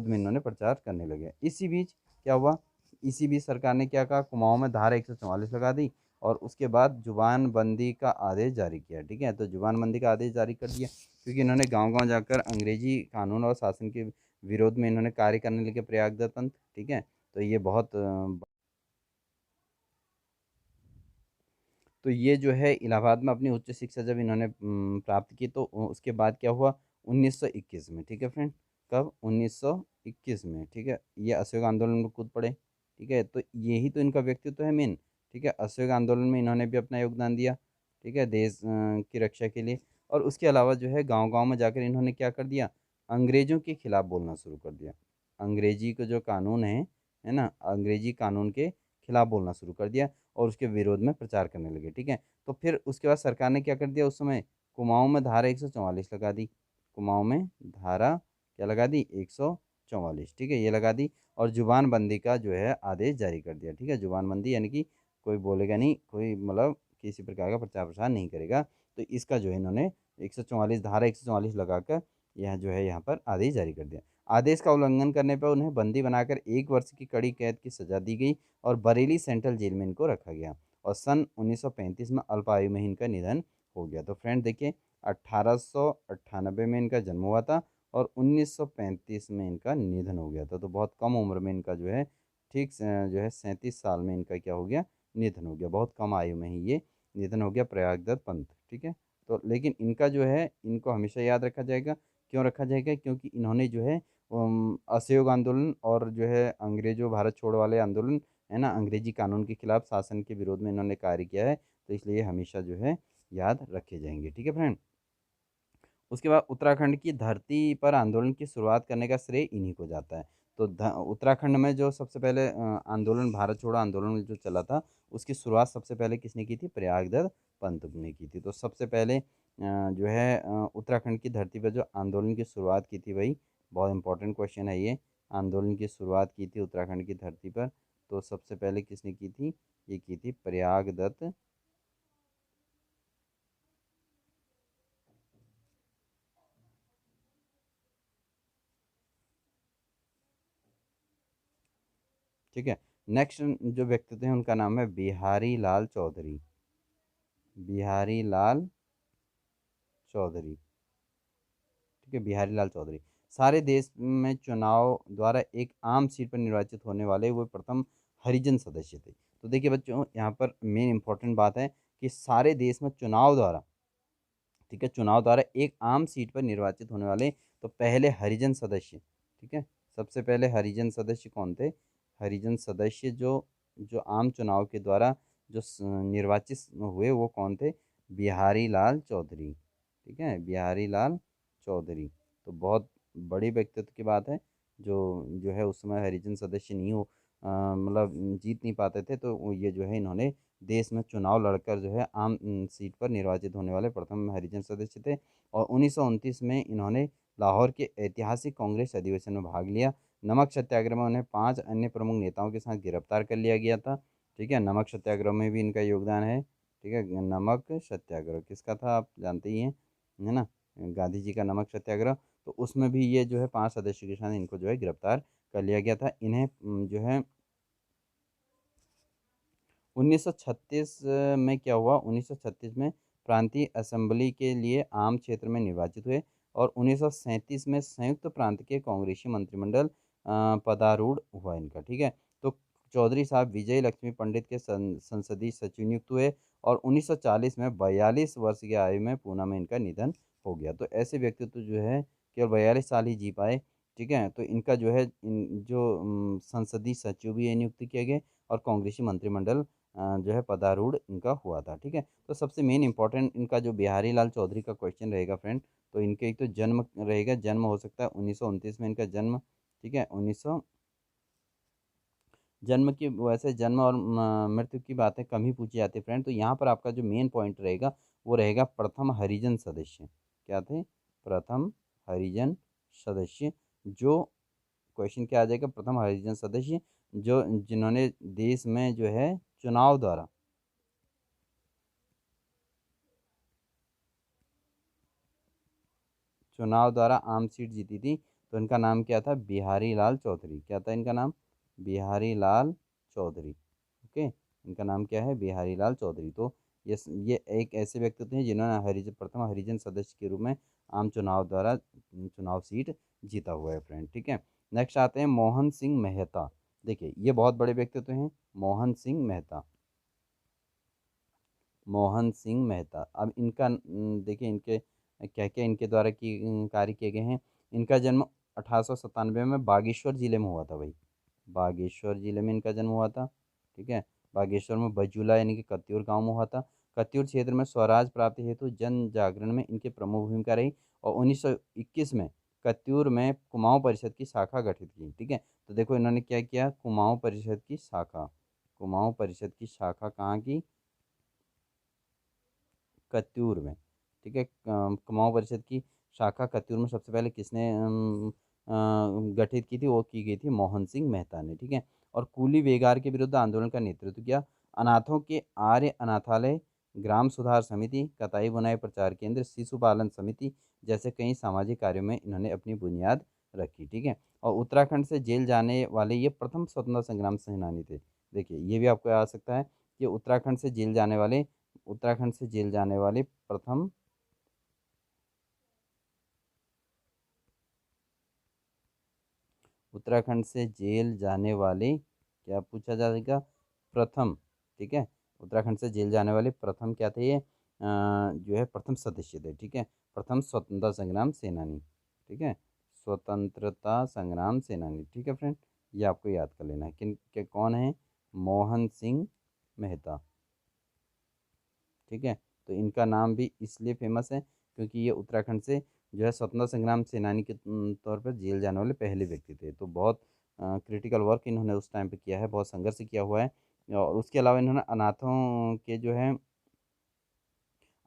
में इन्होंने प्रचार करने लगे। इसी बीच क्या हुआ? इसी बीच सरकार ने क्या कहा? कुमाऊं में धारा 144 लगा दी, और उसके बाद जुबानबंदी का आदेश जारी किया। ठीक है। तो जुबानबंदी का आदेश जारी कर दिया, क्योंकि इन्होंने गांव-गांव जाकर अंग्रेजी कानून और शासन के विरोध में इन्होंने कार्य करने लगे, प्रयागदत्त पंथ। ठीक है। तो ये बहुत तो ये जो है इलाहाबाद में अपनी उच्च शिक्षा जब इन्होंने प्राप्त की, तो उसके बाद क्या हुआ? 1921 में। ठीक है फ्रेंड। कब? 1921 में। ठीक है। ये असहयोग आंदोलन में कूद पड़े। ठीक है। तो यही तो इनका व्यक्तित्व है मेन। ठीक है। असहयोग आंदोलन में इन्होंने भी अपना योगदान दिया। ठीक है। देश की रक्षा के लिए। और उसके अलावा जो है गांव-गांव में जाकर इन्होंने क्या कर दिया? अंग्रेजों के खिलाफ बोलना शुरू कर दिया। अंग्रेजी का जो कानून है ना, अंग्रेजी कानून के खिलाफ बोलना शुरू कर दिया, और उसके विरोध में प्रचार करने लगे। ठीक है। तो फिर उसके बाद सरकार ने क्या कर दिया उस समय? कुमाऊं में धारा 144 लगा दी। कुमाऊं में धारा क्या लगा दी, 144, ठीक है, ये लगा दी। और जुबानबंदी का जो है आदेश जारी कर दिया, ठीक है, जुबानबंदी यानी कि कोई बोलेगा नहीं, कोई मतलब किसी प्रकार का प्रचार प्रसार नहीं करेगा। तो इसका जो है इन्होंने 144 धारा 144 लगाकर यह जो है यहाँ पर आदेश जारी कर दिया। आदेश का उल्लंघन करने पर उन्हें बंदी बनाकर 1 वर्ष की कड़ी कैद की सजा दी गई और बरेली सेंट्रल जेल में इनको रखा गया। और सन 1935 में अल्पायु में इनका निधन हो गया। तो फ्रेंड देखिए, 1898 में इनका जन्म हुआ था और 1935 में इनका निधन हो गया था। तो बहुत कम उम्र में इनका जो है, ठीक जो है 37 साल में इनका क्या हो गया, निधन हो गया। बहुत कम आयु में ही ये निधन हो गया, प्रयागदत्त पंत, ठीक है। तो लेकिन इनका जो है, इनको हमेशा याद रखा जाएगा। क्यों रखा जाएगा, क्योंकि इन्होंने जो है असहयोग आंदोलन और जो है अंग्रेजों भारत छोड़ो वाले आंदोलन, है ना, अंग्रेजी कानून के खिलाफ शासन के विरोध में इन्होंने कार्य किया है। तो इसलिए हमेशा जो है याद रखे जाएंगे, ठीक है फ्रेंड। उसके बाद उत्तराखंड की धरती पर आंदोलन की शुरुआत करने का श्रेय इन्हीं को जाता है। तो उत्तराखंड में जो सबसे पहले आंदोलन, भारत छोड़ो आंदोलन जो चला था, उसकी शुरुआत सबसे पहले किसने की थी, प्रयागदत्त पंत ने की थी। तो सबसे पहले जो है उत्तराखंड की धरती पर जो आंदोलन की शुरुआत की थी भाई, बहुत इंपॉर्टेंट क्वेश्चन है ये। आंदोलन की शुरुआत की थी उत्तराखंड की धरती पर, तो सबसे पहले किसने की थी, ये की थी प्रयागदत्त, ठीक है। नेक्स्ट जो व्यक्तित्व हैं उनका नाम है बिहारी लाल चौधरी, बिहारी लाल चौधरी, ठीक है, बिहारी लाल चौधरी। सारे देश में चुनाव द्वारा एक आम सीट पर निर्वाचित होने वाले वो प्रथम हरिजन सदस्य थे। तो देखिए बच्चों, यहाँ पर मेन इंपॉर्टेंट बात है कि सारे देश में चुनाव द्वारा, ठीक है, चुनाव द्वारा एक आम सीट पर निर्वाचित होने वाले तो पहले हरिजन सदस्य, ठीक है, सबसे पहले हरिजन सदस्य कौन थे, हरिजन सदस्य जो जो आम चुनाव के द्वारा जो निर्वाचित हुए वो कौन थे, बिहारी लाल चौधरी, ठीक है, बिहारी लाल चौधरी। तो बहुत बड़ी व्यक्तित्व की बात है। जो जो है उस समय हरिजन सदस्य नहीं हो, मतलब जीत नहीं पाते थे, तो ये जो है इन्होंने देश में चुनाव लड़कर जो है आम सीट पर निर्वाचित होने वाले प्रथम हरिजन सदस्य थे। और 1929 में इन्होंने लाहौर के ऐतिहासिक कांग्रेस अधिवेशन में भाग लिया। नमक सत्याग्रह में उन्हें 5 अन्य प्रमुख नेताओं के साथ गिरफ्तार कर लिया गया था, ठीक है, नमक सत्याग्रह में भी इनका योगदान है, ठीक है। नमक सत्याग्रह किसका था, आप जानते ही हैं, है ना, गांधी जी का नमक सत्याग्रह। तो उसमें भी ये जो है 5 सदस्यों के साथ इनको जो है गिरफ्तार कर लिया गया था। इन्हें जो है 1936 में क्या हुआ, 1936 में प्रांतीय असेंबली के लिए आम क्षेत्र में निर्वाचित हुए। और 1937 में संयुक्त प्रांत के कांग्रेसी मंत्रिमंडल पदारूढ़ हुआ इनका, ठीक है। तो चौधरी साहब विजय लक्ष्मी पंडित के संसदीय सचिव नियुक्त हुए और 1940 में 42 वर्ष की आयु में पूना में इनका निधन हो गया। तो ऐसे व्यक्तित्व जो है केवल 42 साल ही जी पाए, ठीक है। तो इनका जो है जो संसदीय सचिव भी नियुक्त किए गए और कांग्रेसी मंत्रिमंडल जो है पदारूढ़ इनका हुआ था, ठीक है। तो सबसे मेन इंपॉर्टेंट इनका जो बिहारी लाल चौधरी का क्वेश्चन रहेगा फ्रेंड, तो इनके एक तो जन्म रहेगा, जन्म हो सकता है 1929 में इनका जन्म, ठीक है, 1900 जन्म की, वैसे जन्म और मृत्यु की बातें कम ही पूछी जाती है फ्रेंड। तो यहाँ पर आपका जो मेन पॉइंट रहेगा वो रहेगा प्रथम हरिजन सदस्य, क्या थे, प्रथम हरिजन सदस्य। जो क्वेश्चन क्या आ जाएगा, प्रथम हरिजन सदस्य जो जिन्होंने देश में जो है चुनाव द्वारा, चुनाव द्वारा आम सीट जीती थी। तो इनका नाम क्या था, बिहारी लाल चौधरी, क्या था इनका नाम, बिहारी लाल चौधरी, ओके। इनका नाम क्या है, बिहारी लाल चौधरी। तो ये एक ऐसे व्यक्तित्व हैं जिन्होंने हरिजन, प्रथम हरिजन सदस्य के रूप में आम चुनाव द्वारा चुनाव सीट जीता हुआ है फ्रेंड, ठीक है। नेक्स्ट आते हैं मोहन सिंह मेहता। देखिए ये बहुत बड़े व्यक्तित्व हैं, मोहन सिंह मेहता, मोहन सिंह मेहता। अब इनका देखिए इनके क्या क्या इनके द्वारा की कार्य किए गए हैं। इनका जन्म 1897 में बागेश्वर जिले में हुआ था भाई, बागेश्वर जिले में इनका जन्म हुआ था, ठीक है। बागेश्वर में बजूला यानी कि कत्यूर गांव में हुआ था। कत्यूर क्षेत्र में स्वराज प्राप्ति हेतु जन जागरण में इनकी प्रमुख भूमिका रही। और 1921 में कत्यूर में कुमाऊं परिषद की शाखा गठित की, ठीक है। तो देखो इन्होंने क्या किया, कुमाऊं परिषद की शाखा, कुमाऊं परिषद की शाखा कहाँ की, कत्यूर में, ठीक है। कुमाऊं परिषद की शाखा कत्यूर में सबसे पहले किसने गठित की थी वो की गई थी मोहन सिंह मेहता ने, ठीक है। और कूली बेगार के विरुद्ध आंदोलन का नेतृत्व किया। अनाथों के आर्य अनाथालय, ग्राम सुधार समिति, कताई बुनाई प्रचार केंद्र, शिशु पालन समिति जैसे कई सामाजिक कार्यों में इन्होंने अपनी बुनियाद रखी, ठीक है। और उत्तराखंड से जेल जाने वाले ये प्रथम स्वतंत्रता संग्राम सेनानी थे। देखिए ये भी आपको आ सकता है कि उत्तराखंड से जेल जाने वाले प्रथम उत्तराखंड से जेल जाने वाले, क्या पूछा जाएगा, प्रथम, ठीक है। उत्तराखंड से जेल जाने वाले प्रथम क्या थे ये, जो है प्रथम सदस्य थे, ठीक है। प्रथम स्वतंत्रता संग्राम सेनानी, ठीक है, स्वतंत्रता संग्राम सेनानी, ठीक है फ्रेंड। ये आपको याद कर लेना है किन के कौन है, मोहन सिंह मेहता, ठीक है। तो इनका नाम भी इसलिए फेमस है क्योंकि ये उत्तराखंड से जो है स्वतंत्रता संग्राम सेनानी के तौर पर जेल जाने वाले पहले व्यक्ति थे। तो बहुत क्रिटिकल वर्क इन्होंने उस टाइम पे किया है, बहुत संघर्ष किया हुआ है। और उसके अलावा इन्होंने अनाथों के जो है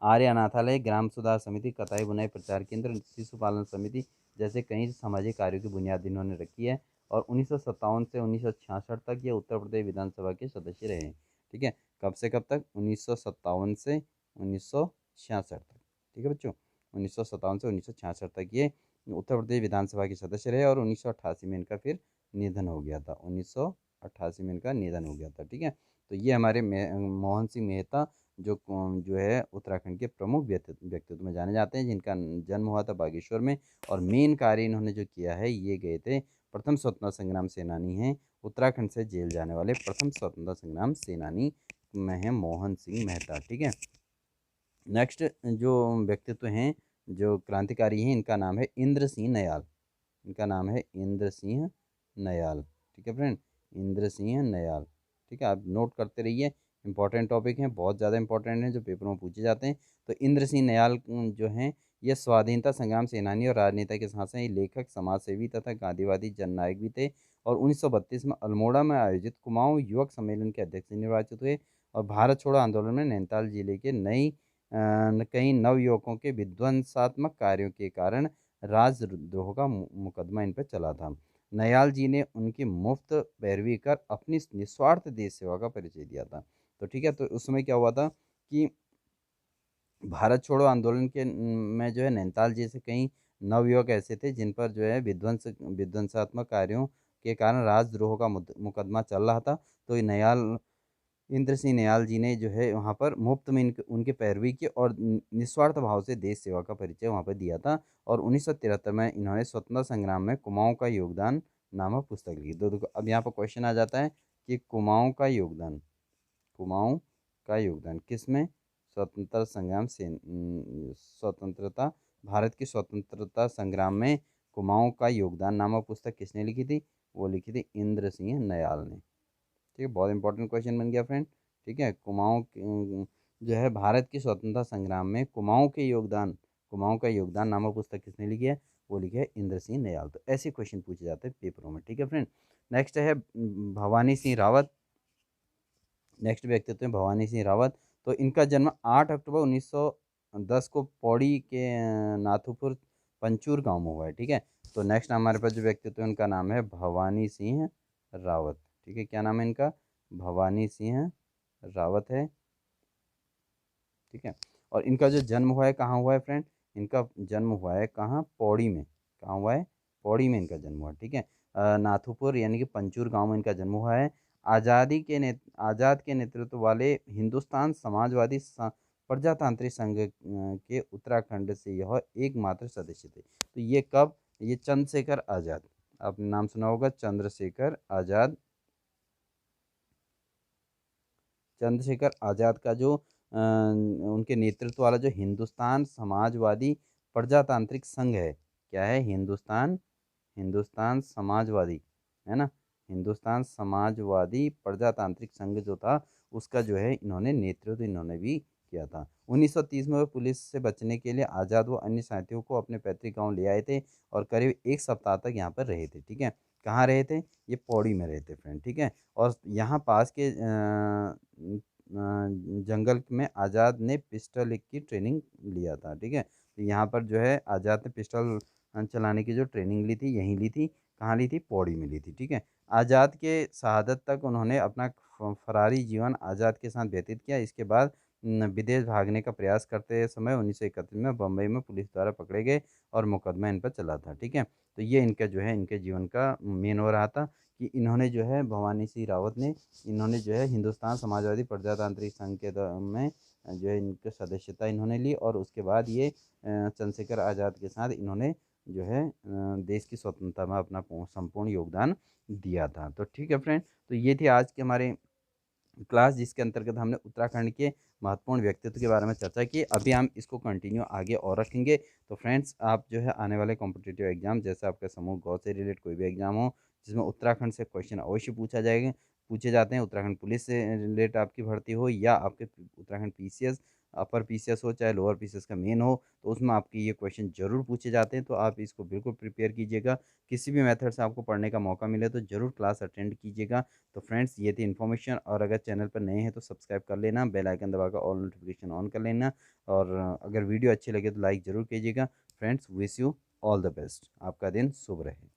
आर्य अनाथालय, ग्राम सुधार समिति, कताई बुनाई प्रचार केंद्र, शिशु पालन समिति जैसे कई सामाजिक कार्यों की बुनियाद इन्होंने रखी है। और 1957 से 1966 तक ये उत्तर प्रदेश विधानसभा के सदस्य रहे हैं, ठीक है। कब से कब तक, 1957 से 1966 तक, ठीक है बच्चों। 1957 से 1966 तक ये उत्तर प्रदेश विधानसभा के सदस्य रहे और 1988 में इनका फिर निधन हो गया था। 1988 में इनका निधन हो गया था, ठीक है। तो ये हमारे मोहन सिंह मेहता जो है उत्तराखंड के प्रमुख व्यक्तित्व में जाने जाते हैं, जिनका जन्म हुआ था बागेश्वर में। और मेन कार्य इन्होंने जो किया है, ये गए थे प्रथम स्वतंत्रता संग्राम सेनानी हैं, उत्तराखंड से जेल जाने वाले प्रथम स्वतंत्रता संग्राम सेनानी में है मोहन सिंह मेहता, ठीक है। नेक्स्ट जो व्यक्तित्व हैं, जो क्रांतिकारी हैं, इनका नाम है इंद्र सिंह नयाल। इनका नाम है इंद्र सिंह नयाल, ठीक है फ्रेंड, इंद्र सिंह नयाल, ठीक है। आप नोट करते रहिए, इंपॉर्टेंट टॉपिक हैं, बहुत ज़्यादा इंपॉर्टेंट हैं, जो पेपरों में पूछे जाते हैं। तो इंद्र सिंह नयाल जो हैं, ये स्वाधीनता संग्राम सेनानी और राजनेता के साथ साथ ये लेखक, समाजसेवी तथा गांधीवादी जननायक भी थे। और 1932 में अल्मोड़ा में आयोजित कुमाऊं युवक सम्मेलन के अध्यक्ष निर्वाचित हुए। और भारत छोड़ो आंदोलन में नैनीताल जिले के कई नवयुवकों के विध्वंसात्मक कार्यों के कारण राजद्रोह का मुकदमा इन पर चला था। नयाल जी ने उनकी मुफ्त पैरवी कर अपनी निस्वार्थ देश सेवा का परिचय दिया था। तो ठीक है, तो उस समय क्या हुआ था कि भारत छोड़ो आंदोलन के में जो है नैनीताल जैसे कई नवयुवक ऐसे थे जिन पर जो है विध्वंसात्मक कार्यों के कारण राजद्रोह का मुकदमा चल रहा था। तो ये नयाल इंद्र सिंह नयाल जी ने जो है वहाँ पर मुफ्त में उनके पैरवी की और निस्वार्थ भाव से देश सेवा का परिचय वहाँ पर दिया था। और 1973 में इन्होंने स्वतंत्रता संग्राम में कुमाऊं का योगदान नामक पुस्तक लिखी। तो देखो अब यहाँ पर क्वेश्चन आ जाता है कि कुमाऊं का योगदान किस में, स्वतंत्रता संग्राम से स्वतंत्रता भारत की स्वतंत्रता संग्राम में कुमाऊं का योगदान नामक पुस्तक किसने लिखी थी, वो लिखी थी इंद्र सिंह नयाल ने, ठीक है। बहुत इंपॉर्टेंट क्वेश्चन बन गया फ्रेंड, ठीक है। जो है भारत की स्वतंत्रता संग्राम में कुमाऊं का योगदान नामक पुस्तक किसने लिखी है, वो लिखी है इंद्र सिंह नयाल। तो ऐसे क्वेश्चन पूछे जाते हैं पेपरों में, ठीक है फ्रेंड। नेक्स्ट है भवानी सिंह रावत। नेक्स्ट व्यक्तित्व है भवानी सिंह रावत। तो इनका जन्म 8 अक्टूबर 1910 को पौड़ी के नाथुपुर पंचूर गांव में हुआ है, ठीक है। तो नेक्स्ट हमारे पास जो व्यक्तित्व है उनका नाम है भवानी सिंह रावत, ठीक है। क्या नाम है इनका, भवानी सिंह रावत है, ठीक है। और इनका जो जन्म हुआ है कहाँ हुआ है फ्रेंड, इनका जन्म हुआ है कहाँ, पौड़ी में। कहाँ हुआ है, पौड़ी में इनका जन्म हुआ है, ठीक है। नाथुपुर यानी कि पंचूर गांव में इनका जन्म हुआ है। आज़ाद के नेतृत्व वाले हिंदुस्तान समाजवादी प्रजातांत्रिक संघ के उत्तराखंड से यह एकमात्र सदस्य थे। तो ये कब, ये चंद्रशेखर आज़ाद, आपने नाम सुना होगा चंद्रशेखर आज़ाद। चंद्रशेखर आज़ाद का जो उनके नेतृत्व वाला जो हिंदुस्तान समाजवादी प्रजातांत्रिक संघ है, क्या है, हिंदुस्तान समाजवादी, है ना, हिंदुस्तान समाजवादी प्रजातांत्रिक संघ जो था, उसका जो है इन्होंने नेतृत्व इन्होंने भी किया था। 1930 में वो पुलिस से बचने के लिए आज़ाद व अन्य साथियों को अपने पैतृक गांव ले आए थे और करीब एक सप्ताह तक यहाँ पर रहे थे, ठीक है। कहाँ रहे थे, ये पौड़ी में रहे थे फ्रेंड, ठीक है। और यहाँ पास के जंगल में आज़ाद ने पिस्टल की ट्रेनिंग लिया था, ठीक है। तो यहाँ पर जो है आज़ाद ने पिस्टल चलाने की जो ट्रेनिंग ली थी यहीं ली थी, कहाँ ली थी? पौड़ी में ली थी, ठीक है। आज़ाद के शहादत तक उन्होंने अपना फरारी जीवन आज़ाद के साथ व्यतीत किया। इसके बाद विदेश भागने का प्रयास करते समय 1931 में बम्बई में पुलिस द्वारा पकड़े गए और मुकदमा इन पर चला था, ठीक है। तो ये इनका जो है इनके जीवन का मेन वो रहा था कि इन्होंने जो है भवानी सिंह रावत ने इन्होंने जो है हिंदुस्तान समाजवादी प्रजातांत्रिक संघ के में जो है इनकी सदस्यता इन्होंने ली और उसके बाद ये चंद्रशेखर आज़ाद के साथ इन्होंने जो है देश की स्वतंत्रता में अपना संपूर्ण योगदान दिया था। तो ठीक है फ्रेंड, तो ये थी आज के हमारे क्लास जिसके अंतर्गत हमने उत्तराखंड के महत्वपूर्ण व्यक्तित्व के बारे में चर्चा की। अभी हम इसको कंटिन्यू आगे और रखेंगे। तो फ्रेंड्स, आप जो है आने वाले कॉम्पिटिटिव एग्जाम जैसे आपका समूह गौ से रिलेटेड कोई भी एग्जाम हो जिसमें उत्तराखंड से क्वेश्चन अवश्य पूछे जाते हैं, उत्तराखंड पुलिस से रिलेटेड आपकी भर्ती हो या आपके उत्तराखंड पीसीएस अपर पीसीएस हो चाहे लोअर पीसीएस का मेन हो, तो उसमें आपके ये क्वेश्चन जरूर पूछे जाते हैं। तो आप इसको बिल्कुल प्रिपेयर कीजिएगा। किसी भी मेथड से आपको पढ़ने का मौका मिले तो ज़रूर क्लास अटेंड कीजिएगा। तो फ्रेंड्स, ये थी इन्फॉर्मेशन, और अगर चैनल पर नए हैं तो सब्सक्राइब कर लेना, बेल आइकन दबाकर ऑल नोटिफिकेशन ऑन कर लेना, और अगर वीडियो अच्छी लगे तो लाइक ज़रूर कीजिएगा। Friends, wish you all the best. आपका दिन शुभ रहे।